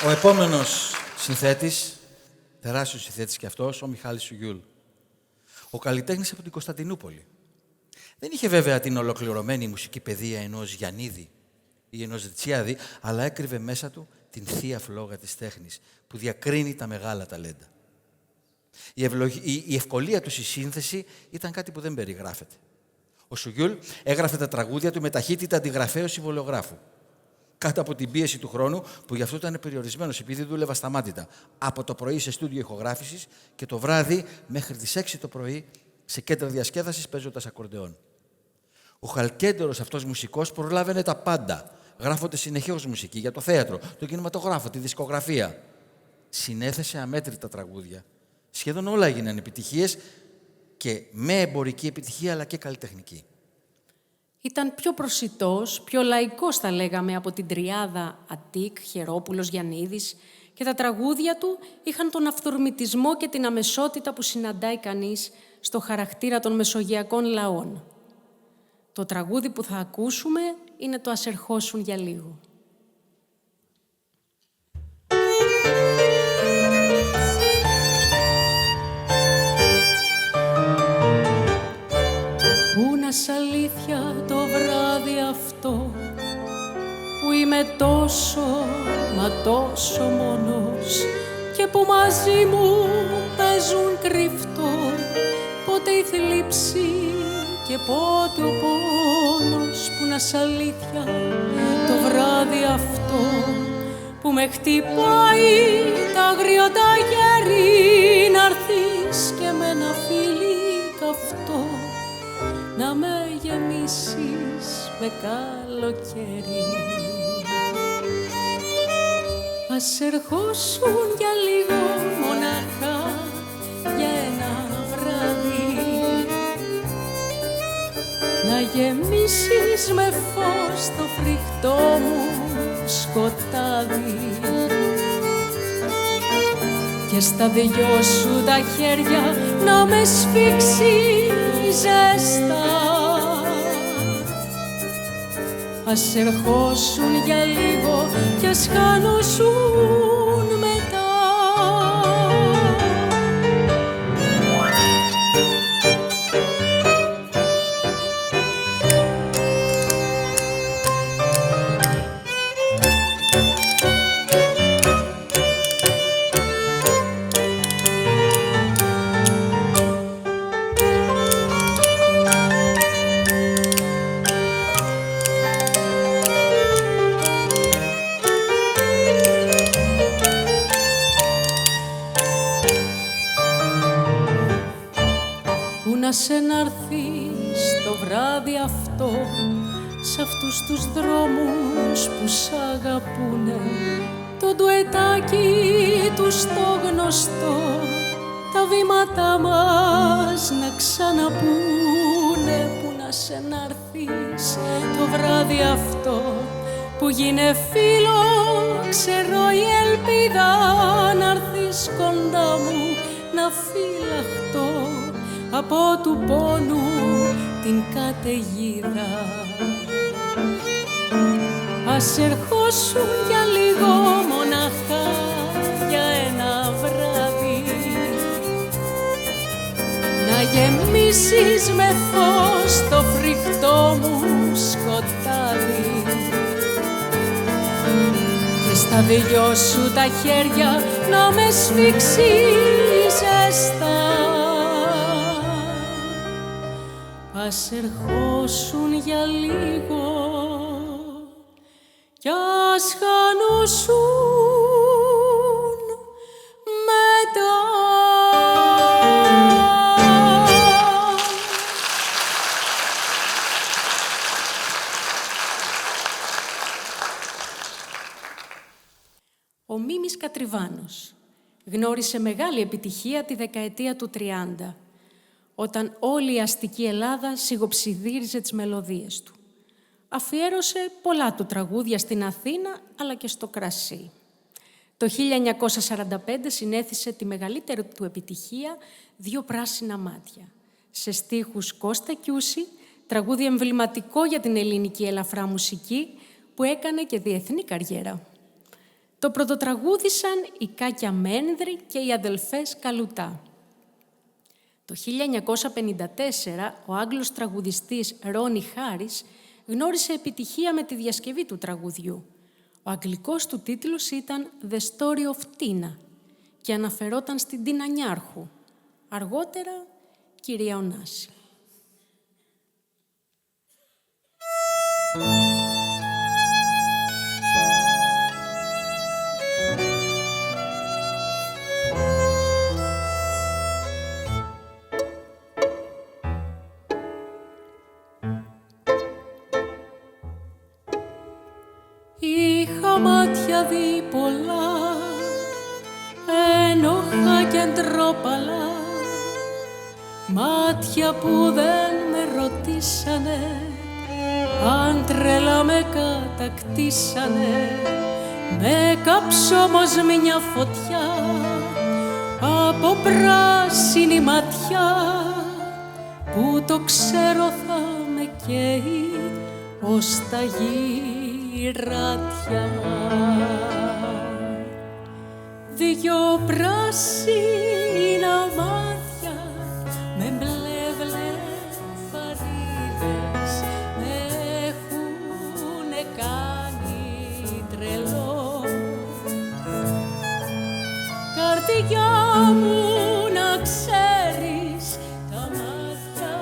[SPEAKER 2] Ο επόμενος συνθέτης, τεράστιος συνθέτης και αυτός, ο Μιχάλης Σουγιούλ. Ο καλλιτέχνης από την Κωνσταντινούπολη. Δεν είχε βέβαια την ολοκληρωμένη μουσική παιδεία ενός Γιαννίδη ή ενός Ριτσιάδη, αλλά έκρυβε μέσα του την θεία φλόγα της τέχνης που διακρίνει τα μεγάλα ταλέντα. Η ευκολία του στη σύνθεση ήταν κάτι που δεν περιγράφεται. Ο Σουγιούλ έγραφε τα τραγούδια του με ταχύτητα αντιγραφέως συμβολιογράφου. Κάτω από την πίεση του χρόνου, που γι' αυτό ήταν περιορισμένος, επειδή δούλευα σταμάτητα από το πρωί σε στούντιο ηχογράφησης και το βράδυ μέχρι τις 6 το πρωί σε κέντρα διασκέδασης παίζοντας ακορντεόν. Ο χαλκέντερος αυτός μουσικός προλάβαινε τα πάντα, γράφοντας συνεχώς μουσική για το θέατρο, το κινηματογράφο, τη δισκογραφία. Συνέθεσε αμέτρητα τραγούδια. Σχεδόν όλα έγιναν επιτυχίες και με εμπορική επιτυχία αλλά και καλλιτεχνική.
[SPEAKER 1] Ήταν πιο προσιτός, πιο λαϊκός θα λέγαμε από την τριάδα Αττικ, Χερόπουλος, Γιαννίδης και τα τραγούδια του είχαν τον αυθορμητισμό και την αμεσότητα που συναντάει κανείς στο χαρακτήρα των μεσογειακών λαών. Το τραγούδι που θα ακούσουμε είναι το «Ας ερχόσουν για λίγο». Πού να σ' αλήθεια το βράδυ αυτό που είμαι τόσο, μα τόσο μόνος και που μαζί μου παίζουν κρυφτό πότε η θλίψη και πότε ο πόνος. Που να σ' αλήθεια το βράδυ αυτό που με χτυπάει τα αγριωτά γέρι να'ρθείς και με ένα φίλι καυτό να με γεμίσεις με καλοκαίρι. Ας ερχόσουν για λίγο μονάχα για ένα βράδυ να γεμίσεις με φως το φρικτό μου σκοτάδι και στα δυο σου τα χέρια να με σφίξει ζεστά. Ας ερχόσουν για λίγο κι ας χάνωσουν μετά. να σε να'ρθείς το βράδυ αυτό σ' αυτούς τους δρόμους που σ' αγαπούνε, το ντουετάκι τους το γνωστό, τα βήματά μας να ξαναπούνε. Που να σε να'ρθείς το βράδυ αυτό που γίνε φίλο, ξέρω η ελπίδα να'ρθείς κοντά μου να φυλαχτώ από του πόνου την καταιγίδα. Ας ερχόσουν για λίγο μοναχά για ένα βράδυ, να γεμίσεις με φως το φρικτό μου σκοτάδι και στα δυο σου τα χέρια να με σφίξεις ζεστά. Ας ερχόσουν για λίγο κι ας χανούσουν μετά. Ο Μίμης Κατριβάνος γνώρισε μεγάλη επιτυχία τη δεκαετία του 30, όταν όλη η αστική Ελλάδα σιγοψιθύριζε τις μελωδίες του. Αφιέρωσε πολλά του τραγούδια στην Αθήνα, αλλά και στο κρασί. Το 1945 συνέθισε τη μεγαλύτερη του επιτυχία «Δύο πράσινα μάτια». Σε στίχους Κώστα Κιούση, τραγούδι εμβληματικό για την ελληνική ελαφρά μουσική, που έκανε και διεθνή καριέρα. Το πρωτοτραγούδισαν η Κάκια Μένδρη και οι αδελφές Καλουτά. Το 1954, ο Άγγλος τραγουδιστής Ρόνι Χάρις γνώρισε επιτυχία με τη διασκευή του τραγουδιού. Ο αγγλικός του τίτλος ήταν «The Story of Tina» και αναφερόταν στην Τίνα Νιάρχου, αργότερα κυρία Ωνάση.
[SPEAKER 3] Είχα μάτια δει πολλά, ένοχα και ντρόπαλα, μάτια που δεν με ρωτήσανε, αν τρέλα με κατακτήσανε. Με κάψω όμως μια φωτιά από πράσινη ματιά, που το ξέρω θα με καίει ως τα γυρατιά. Δυο πράσινα μάτια με μπλε βλεφαρίδες με έχουνε κάνει τρελό. Καρδιά μου να ξέρεις, τα μάτια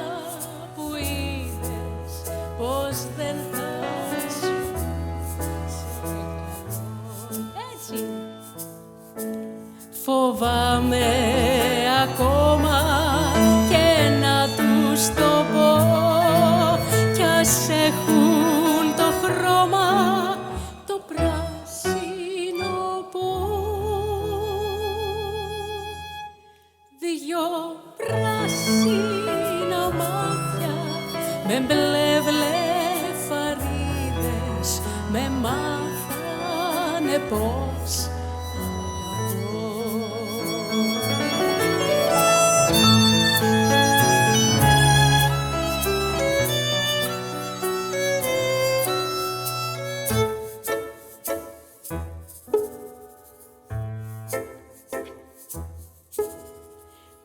[SPEAKER 3] που είδες πως δεν θα σου έτσι. Φοβάμαι ακόμα και να τους το πω, κι ας έχουν το χρώμα το πράσινο πω. Δυο πράσινα μάτια με μπλε βλεφαρίδες με μάθανε πως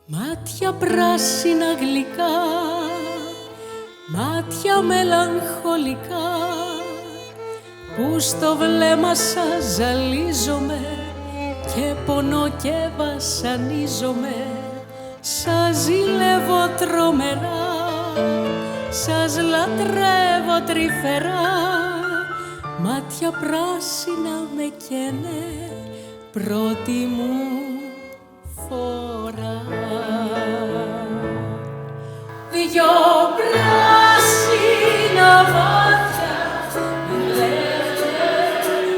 [SPEAKER 3] μάτια πράσινα γλυκά, μάτια μελαγχολικά, που στο βλέμμα σας ζαλίζομαι και πονώ και βασανίζομαι. Σας ζηλεύω τρομερά, σας λατρεύω τρυφερά. Μάτια πράσινα με καίνε πρώτη μου φορά. δυο πράσινα μάτια με λένε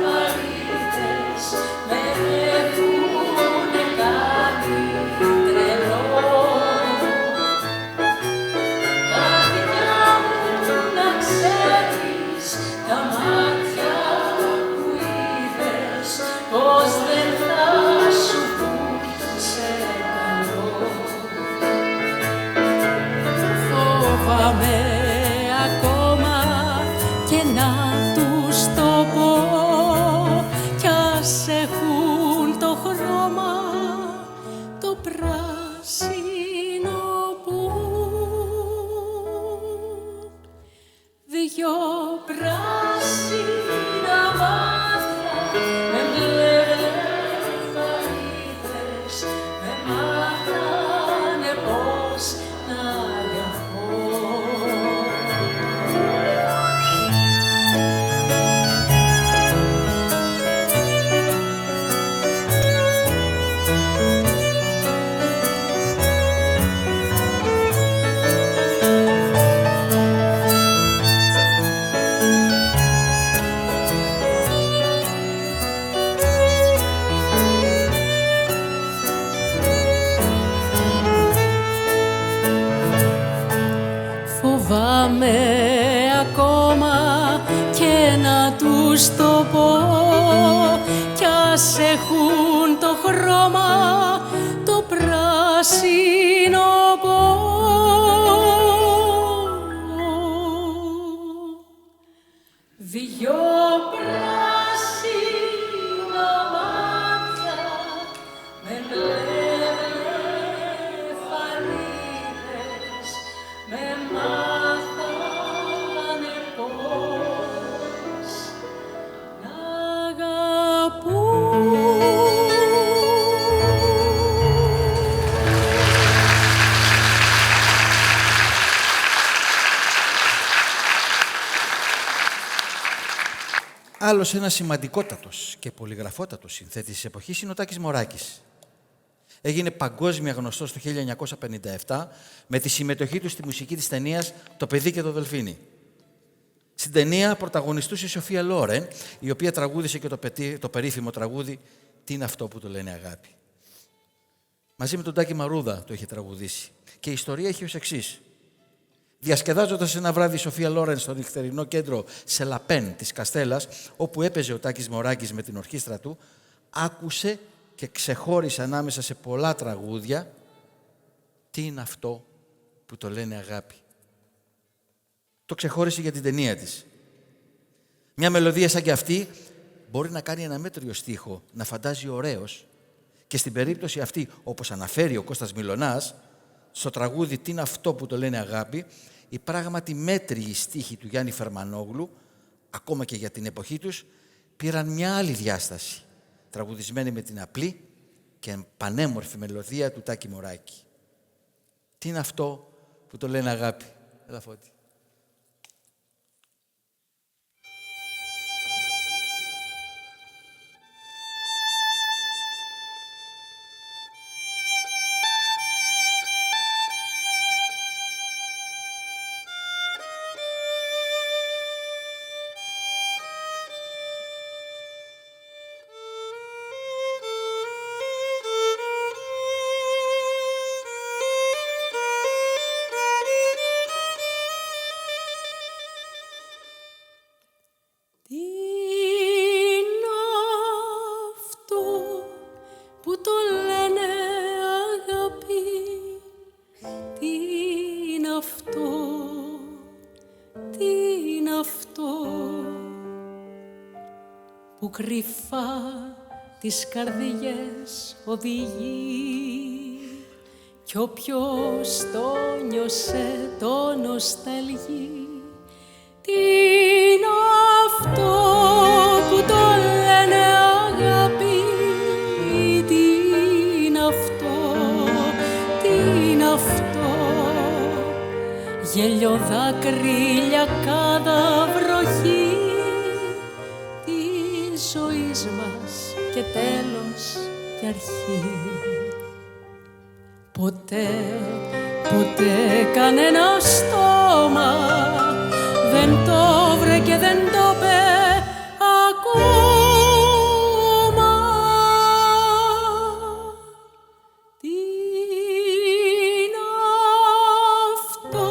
[SPEAKER 3] βαρύτες, με έχουνε κάνει τρελό. Καρδιά μου να ξέρεις, τα μάτια που είδες, πως δεν θα σου πουν σε καλό. Φοβάμαι ακόμα και να τους το πω, κι ας έχουν το χρώμα το πράσινο που δυο πράσινα μάτια με βλεφαρίδες με μάθανε πως να αγαπώ. Φοβάμαι ακόμα και να τους το πω, κι ας έχουν το χρώμα το πράσινο πω. Δυο πράσινα μάτια με βλεφαρίδες με μάθανε πως να αγαπούν.
[SPEAKER 2] Άλλος ένας σημαντικότατος και πολυγραφότατος συνθέτης της εποχής είναι ο Τάκης Μωράκης. Έγινε παγκόσμια γνωστός το 1957 με τη συμμετοχή του στη μουσική της ταινίας «Το παιδί και το δελφίνι». Στην ταινία πρωταγωνιστούσε η Σοφία Λόρεν, η οποία τραγούδισε και το περίφημο τραγούδι «Τι είναι αυτό που το λένε αγάπη». Μαζί με τον Τάκη Μαρούδα το είχε τραγουδήσει. Και η ιστορία έχει ως εξής. Διασκεδάζοντας ένα βράδυ η Σοφία Λόρεν στο νυχτερινό κέντρο Σελαπέν της Καστέλας, όπου έπαιζε ο Τάκης Μωράκης με την ορχήστρα του, άκουσε και ξεχώρισε ανάμεσα σε πολλά τραγούδια «Τι είναι αυτό που το λένε αγάπη». Το ξεχώρισε για την ταινία της. Μια μελωδία σαν και αυτή μπορεί να κάνει ένα μέτριο στίχο, να φαντάζει ωραίος, και στην περίπτωση αυτή, όπως αναφέρει ο Κώστας Μιλωνάς, στο τραγούδι «Τι είναι αυτό που το λένε αγάπη», οι πράγματι μέτριοι στίχοι του Γιάννη Φερμανόγλου, ακόμα και για την εποχή τους, πήραν μια άλλη διάσταση, τραγουδισμένη με την απλή και πανέμορφη μελωδία του Τάκη Μωράκη. Τι είναι αυτό που το λένε αγάπη. Έλα Φώτη.
[SPEAKER 3] Κρυφά τις καρδιές οδηγεί κι όποιος το νιώσε το νοσταλγεί. Τι είναι αυτό που το λένε αγάπη, τι είναι αυτό, τι είναι αυτό, γέλιο δάκρυ, λιακάδα, βροχή ζωής μας και τέλος και αρχή. Ποτέ, Ποτέ κανένα στόμα δεν το βρε και δεν το πέ ακόμα. Τι είναι αυτό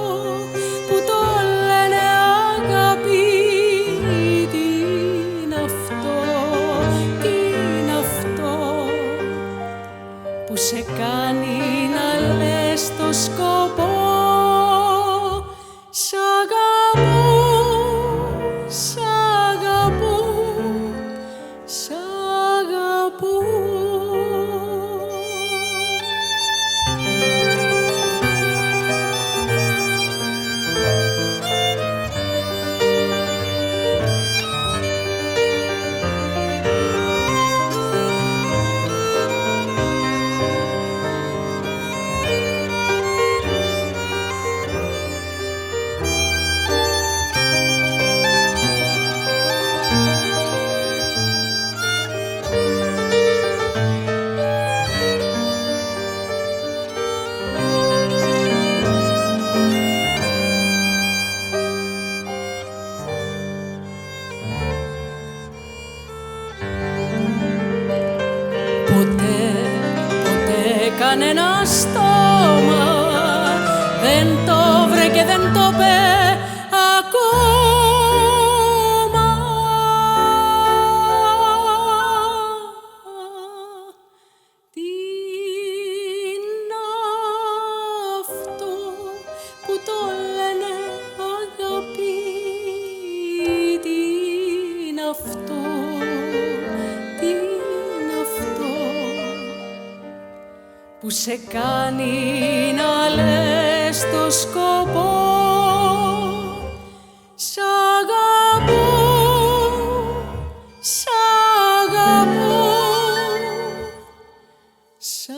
[SPEAKER 3] που το λένε αγάπη, τι είναι αυτό, τι είναι αυτό που σε κάνει να λες το σκοπό. Σ' αγαπώ, σ' αγαπώ, σ' αγαπώ. Κανένα στόμα δεν το βρε και δεν το πέ ακόμα. Τι είναι αυτό που το λένε αγάπη, τι είναι αυτό, τι είναι αυτό που σε κάνει να λες το σκοπό. Σ' αγαπώ, σ' αγαπώ, σ'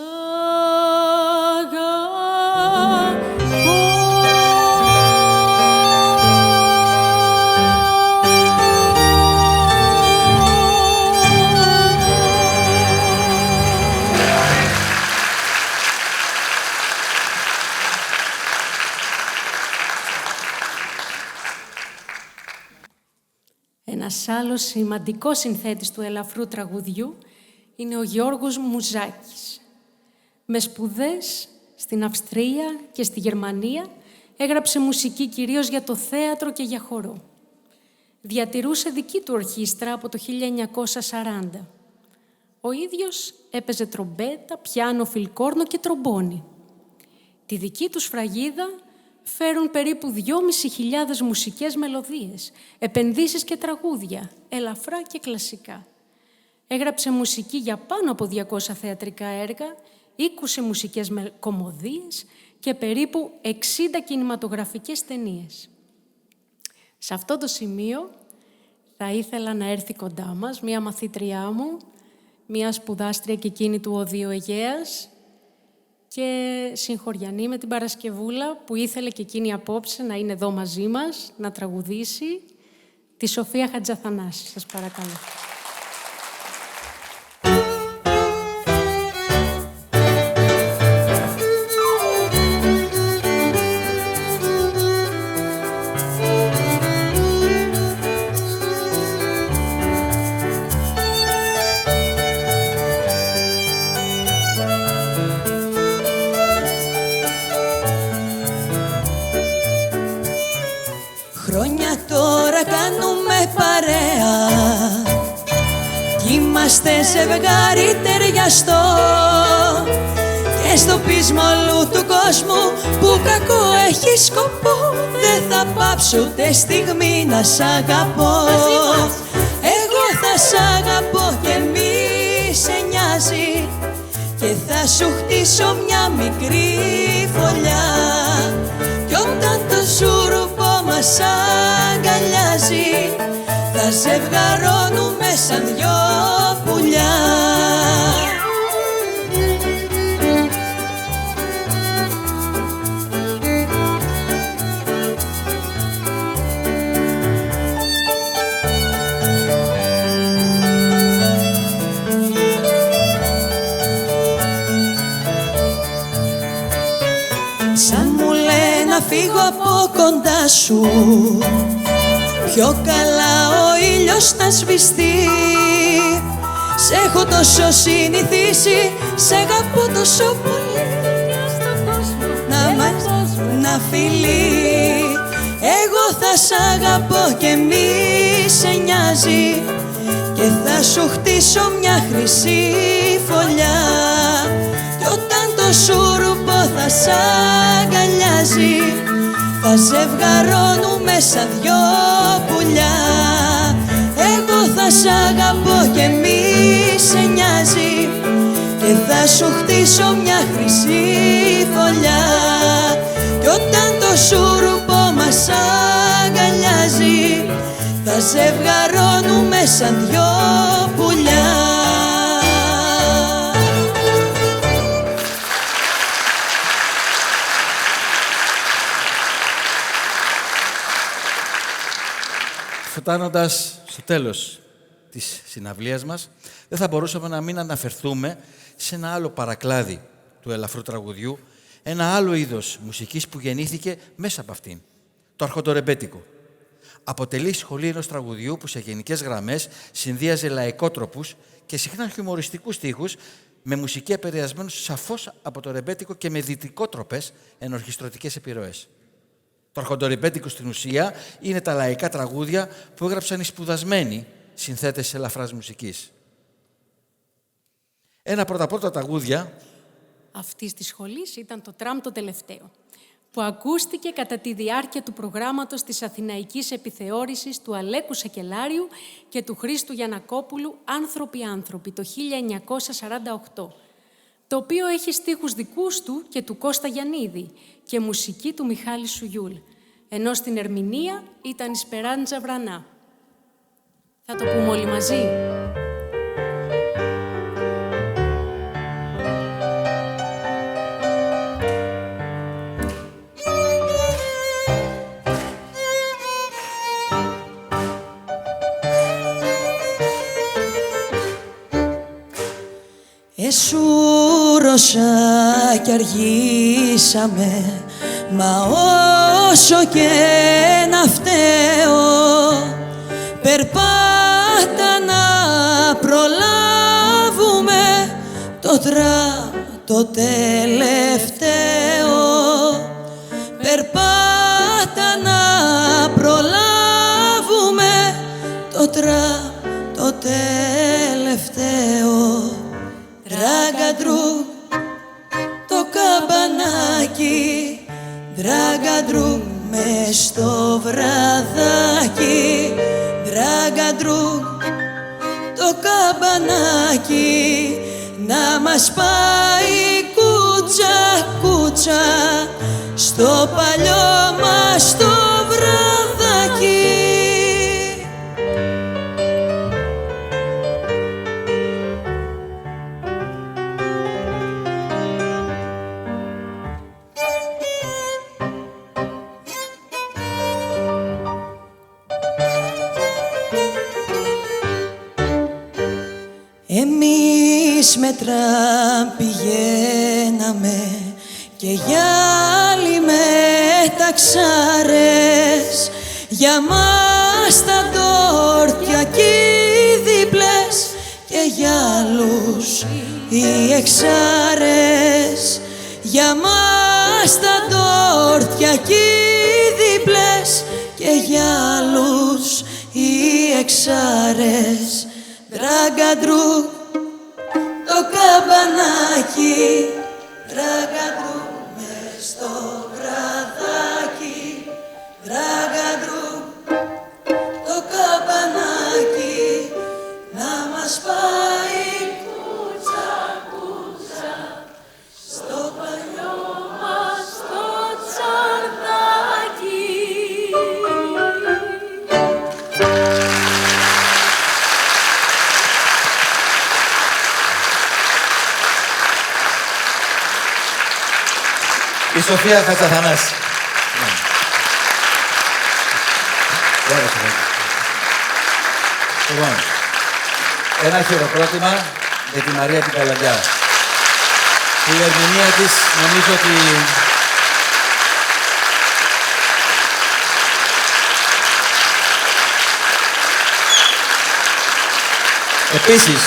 [SPEAKER 3] Ένας άλλος σημαντικός συνθέτης του ελαφρού τραγουδιού είναι ο Γιώργος Μουζάκης. Με σπουδές στην Αυστρία και στη Γερμανία έγραψε μουσική κυρίως για το θέατρο και για χορό. Διατηρούσε δική του ορχήστρα από το 1940. Ο ίδιος έπαιζε τρομπέτα, πιάνο, φιλκόρνο και τρομπόνι. Τη δική του σφραγίδα φέρουν περίπου 2.500 μουσικές μελωδίες, επενδύσεις και τραγούδια, ελαφρά και κλασικά. Έγραψε μουσική για πάνω από 200 θεατρικά έργα, 20 μουσικές κομμωδίες και περίπου 60 κινηματογραφικές ταινίες. Σε αυτό το σημείο θα ήθελα να έρθει κοντά μας μία μαθήτριά μου, μία σπουδάστρια και εκείνη του Οδείου Αιγαίας, και συγχωριανή με την Παρασκευούλα που ήθελε και εκείνη απόψε να είναι εδώ μαζί μας, να τραγουδήσει, τη Σοφία Χατζαθανάση. Σας παρακαλώ.
[SPEAKER 4] Χρόνια τώρα κάνουμε παρέα κι είμαστε ζευγάρι ταιριαστό και στο πείσμα όλου του κόσμου που κακό έχει σκοπό δεν θα πάψω ούτε στιγμή να σ' αγαπώ. Εγώ θα σ' αγαπώ και μη σε νοιάζει και θα σου χτίσω μια μικρή φωλιά κι όταν το σούρουπο μας αγκαλιάζει θα ζευγαρώνουμε σαν δυο πουλιά. Σαν μου λέει να φύγω από κοντά σου. Πιο καλά ο ήλιος να σβηστεί. Σ' έχω τόσο συνηθίσει, σ' αγαπώ τόσο πολύ. Να φιλεί. Εγώ θα σ' αγαπώ και μη σε νοιάζει. Και θα σου χτίσω μια χρυσή φωλιά. Κι όταν το σούρουπο θα σ' αγκαλιάζει, θα ζευγαρώνουμε σαν δυο πουλιά. Εγώ θα σ' αγαπώ και μη σε νοιάζει. Και θα σου χτίσω μια χρυσή φωλιά. Κι όταν το σούρουπο μας αγκαλιάζει, θα ζευγαρώνουμε σαν δυο πουλιά.
[SPEAKER 2] Φτάνοντας στο τέλος της συναυλίας μας, δεν θα μπορούσαμε να μην αναφερθούμε σε ένα άλλο παρακλάδι του ελαφρού τραγουδιού, ένα άλλο είδος μουσικής που γεννήθηκε μέσα από αυτήν, το αρχοντορεμπέτικο. Αποτελεί σχολή ενός τραγουδιού που σε γενικές γραμμές συνδύαζε λαϊκότροπους και συχνά χιουμοριστικούς στίχους με μουσική επηρεασμένους σαφώς από το ρεμπέτικο και με δυτικότροπες ενορχιστρωτικές επιρροές. Το αρχοντορεμπέτικο στην ουσία είναι τα λαϊκά τραγούδια που έγραψαν οι σπουδασμένοι συνθέτες ελαφράς μουσικής. Ένα από τα πρώτα τραγούδια
[SPEAKER 1] αυτής της σχολής ήταν το «Τραμ το τελευταίο», που ακούστηκε κατά τη διάρκεια του προγράμματος της Αθηναϊκής Επιθεώρησης του Αλέκου Σακελάριου και του Χρήστου Γιαννακόπουλου «Άνθρωποι-άνθρωποι» το 1948, το οποίο έχει στίχους δικούς του και του Κώστα Γιαννίδη και μουσική του Μιχάλη Σουγιούλ, ενώ στην ερμηνεία ήταν η Σπεράντζα Βρανά. Θα το πούμε όλοι μαζί.
[SPEAKER 4] Εσούρωσα κι αργήσαμε, μα όσο και να φταίω, περπάτα να προλάβουμε το το τελευταίο. Περπάτα να προλάβουμε το τελευταίο. Τραγκαντρού το καμπανάκι, τραγκαντρού μες στο βραδάκι, τραγκαντρού το καμπανάκι, να μας πάει κούτσα κούτσα στο παλιό μας το βραδάκι. Εμείς με τραμ πηγαίναμε και γυάλι με ταξάρες, για μας τα τόρτια κι οι διπλές και για άλλους οι εξάρες. Για μας τα τόρτια κι οι διπλές και για άλλους οι εξάρες. Τραγκαντρού το καμπανάκι, τραγκαντρού μες στο βραδάκι, τραγκαντρού το καμπανάκι, να μας πάει κούτσα κούτσα στο παλιό μας το τσαρδάκι.
[SPEAKER 2] Η Σοφία Χατζαθανάση. Λοιπόν, ένα χειροκρότημα για τη Μαρία την Καλαγκιά. Η ερμηνεία της νομίζω ότι Επίσης,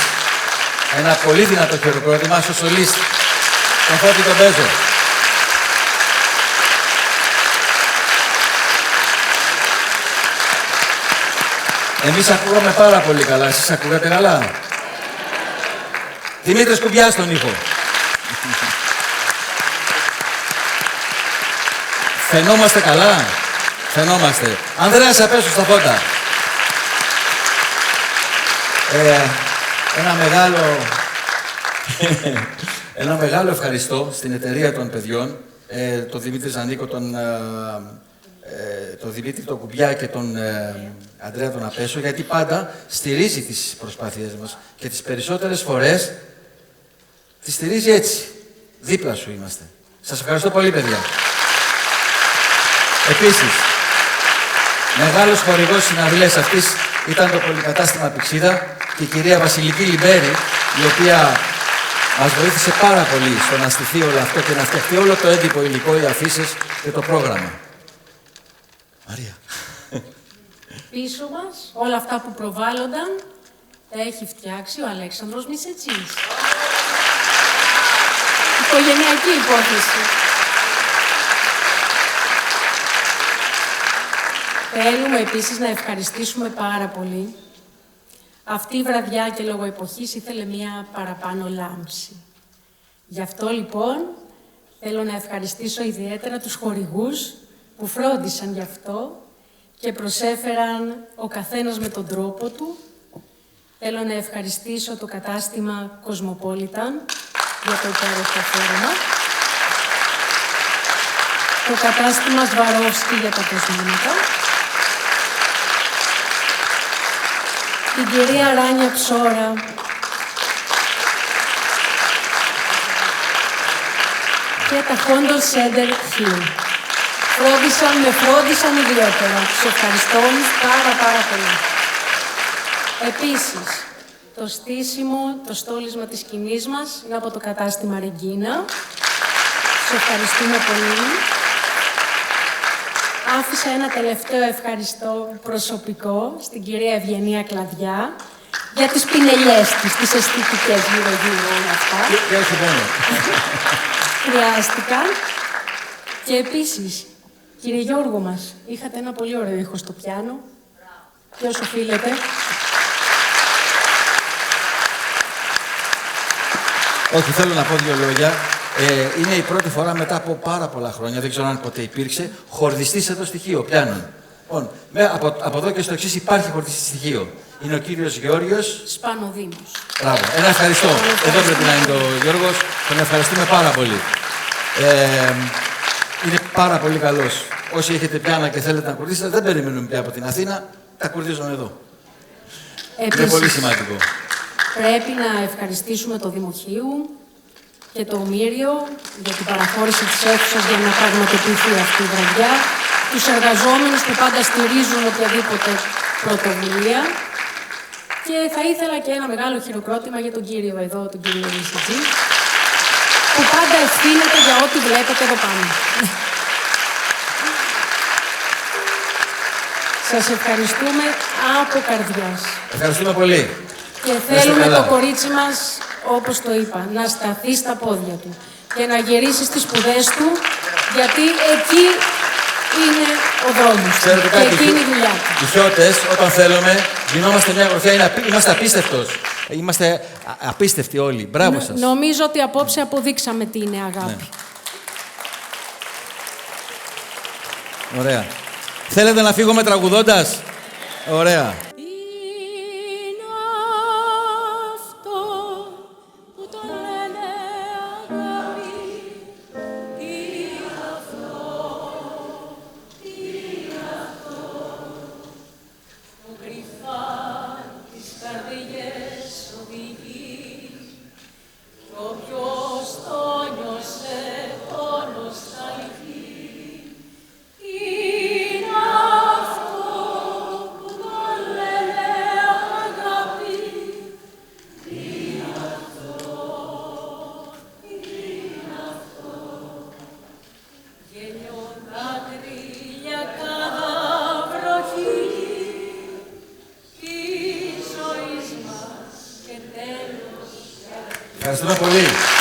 [SPEAKER 2] ένα πολύ δυνατό χειροκρότημα στο σολίστ, τον Φώτη τον Πέζο. Εμείς ακούγαμε πάρα πολύ καλά. Εσείς ακούγατε καλά? Δημήτρης Κουμπιάς στον ήχο. Φαινόμαστε καλά? Φαινόμαστε. Ανδρέας Απέσου στα φώτα. Ένα μεγάλο ευχαριστώ στην εταιρεία των παιδιών, τον Δημήτρη Ζανίκο, τον Δημήτρη τον Κουμπιά και τον Ανδρέα τον Απέσο, γιατί πάντα στηρίζει τις προσπάθειές μας και τις περισσότερες φορές τις στηρίζει έτσι. Δίπλα σου είμαστε. Σας ευχαριστώ πολύ, παιδιά. Επίσης, μεγάλος χορηγός συναυλίας αυτής ήταν το πολυκατάστημα Πυξίδα και η κυρία Βασιλική Λιμπέρη, η οποία μας βοήθησε πάρα πολύ στο να στηθεί όλο αυτό και να φτιαχτεί όλο το έντυπο υλικό, οι αφήσεις και το πρόγραμμα. Μαρία.
[SPEAKER 3] Πίσω μας, όλα αυτά που προβάλλονταν, τα έχει φτιάξει ο Αλέξανδρος Μισετσής. Οικογενειακή υπόθεση. Θέλουμε επίσης να ευχαριστήσουμε πάρα πολύ. Αυτή η βραδιά και λόγω εποχής ήθελε μία παραπάνω λάμψη. Γι' αυτό λοιπόν θέλω να ευχαριστήσω ιδιαίτερα τους χορηγούς που φρόντισαν γι' αυτό και προσέφεραν ο καθένας με τον τρόπο του. Θέλω να ευχαριστήσω το κατάστημα Κοσμοπόλιταν για το υπέροχο φόρμα, το κατάστημα Σβαρόφσκι για τα κοσμήματα, την κυρία Ράνια Ψώρα, και τα Χόντολ Σέντερ Χιλ. Με φρόντισαν ιδιαίτερα. Τους ευχαριστώ όλους πάρα πολύ. Επίσης, το στήσιμο, το στόλισμα της σκηνής μας είναι από το κατάστημα Ρεγκίνα. Τους ευχαριστούμε πολύ. Άφησα ένα τελευταίο ευχαριστώ προσωπικό στην κυρία Ευγενία Κλαδιά για τις πινελιές της, τις αισθητικές γύρω-γύρω όλα αυτά.
[SPEAKER 2] Και όχι μόνο.
[SPEAKER 3] Χρειάστηκαν. Και επίσης, κύριε Γιώργο μας, είχατε ένα πολύ ωραίο ήχο στο πιάνο. Ποιος οφείλεται?
[SPEAKER 2] Όχι, θέλω να πω δύο λόγια. Είναι η πρώτη φορά μετά από πάρα πολλά χρόνια, δεν ξέρω αν ποτέ υπήρξε, χορδιστής εδώ στοιχείο, πιάνων. Λοιπόν, από εδώ και στο εξής υπάρχει χορδιστής στοιχείο. Είναι ο κύριος Γεώργιος
[SPEAKER 3] Σπανοδήμος.
[SPEAKER 2] Μπράβο. Ένα ευχαριστώ. Εδώ πρέπει να είναι ο Γιώργος. Τον ευχαριστούμε πάρα πολύ. Είναι πάρα πολύ καλός. Όσοι έχετε πιάνα και θέλετε να κουρδίσετε, δεν περιμένουμε πια από την Αθήνα, τα κουρδίζουμε εδώ.
[SPEAKER 3] Επίσης,
[SPEAKER 2] είναι πολύ σημαντικό.
[SPEAKER 3] Πρέπει να ευχαριστήσουμε το Δημοχείου και το Ομήριο για την παραχώρηση της αίθουσας για να πραγματοποιηθεί αυτή η βραδιά, τους εργαζόμενους που πάντα στηρίζουν οποιαδήποτε πρωτοβουλία και θα ήθελα και ένα μεγάλο χειροκρότημα για τον κύριο εδώ, τον κύριο Μισετζή, που πάντα ευθύνεται για ό,τι βλέπετε εδώ πάνω. Σας ευχαριστούμε από καρδιάς.
[SPEAKER 2] Ευχαριστούμε πολύ.
[SPEAKER 3] Και θέλουμε το κορίτσι μας, όπως το είπα, να σταθεί στα πόδια του και να γυρίσει στις σπουδές του, γιατί εκεί είναι ο δρόμος του και εκεί είναι η δουλειά του.
[SPEAKER 2] Οι χιώτες, όταν θέλουμε, γινόμαστε μια γροθιά, είμαστε απίστευτος. Είμαστε απίστευτοι όλοι. Μπράβο σας.
[SPEAKER 3] Νομίζω ότι απόψε αποδείξαμε τι είναι αγάπη.
[SPEAKER 2] Ναι. Ωραία. Θέλετε να φύγουμε τραγουδώντας? Ωραία.
[SPEAKER 5] Είναι αυτό που το
[SPEAKER 2] Ευχαριστούμε πολύ.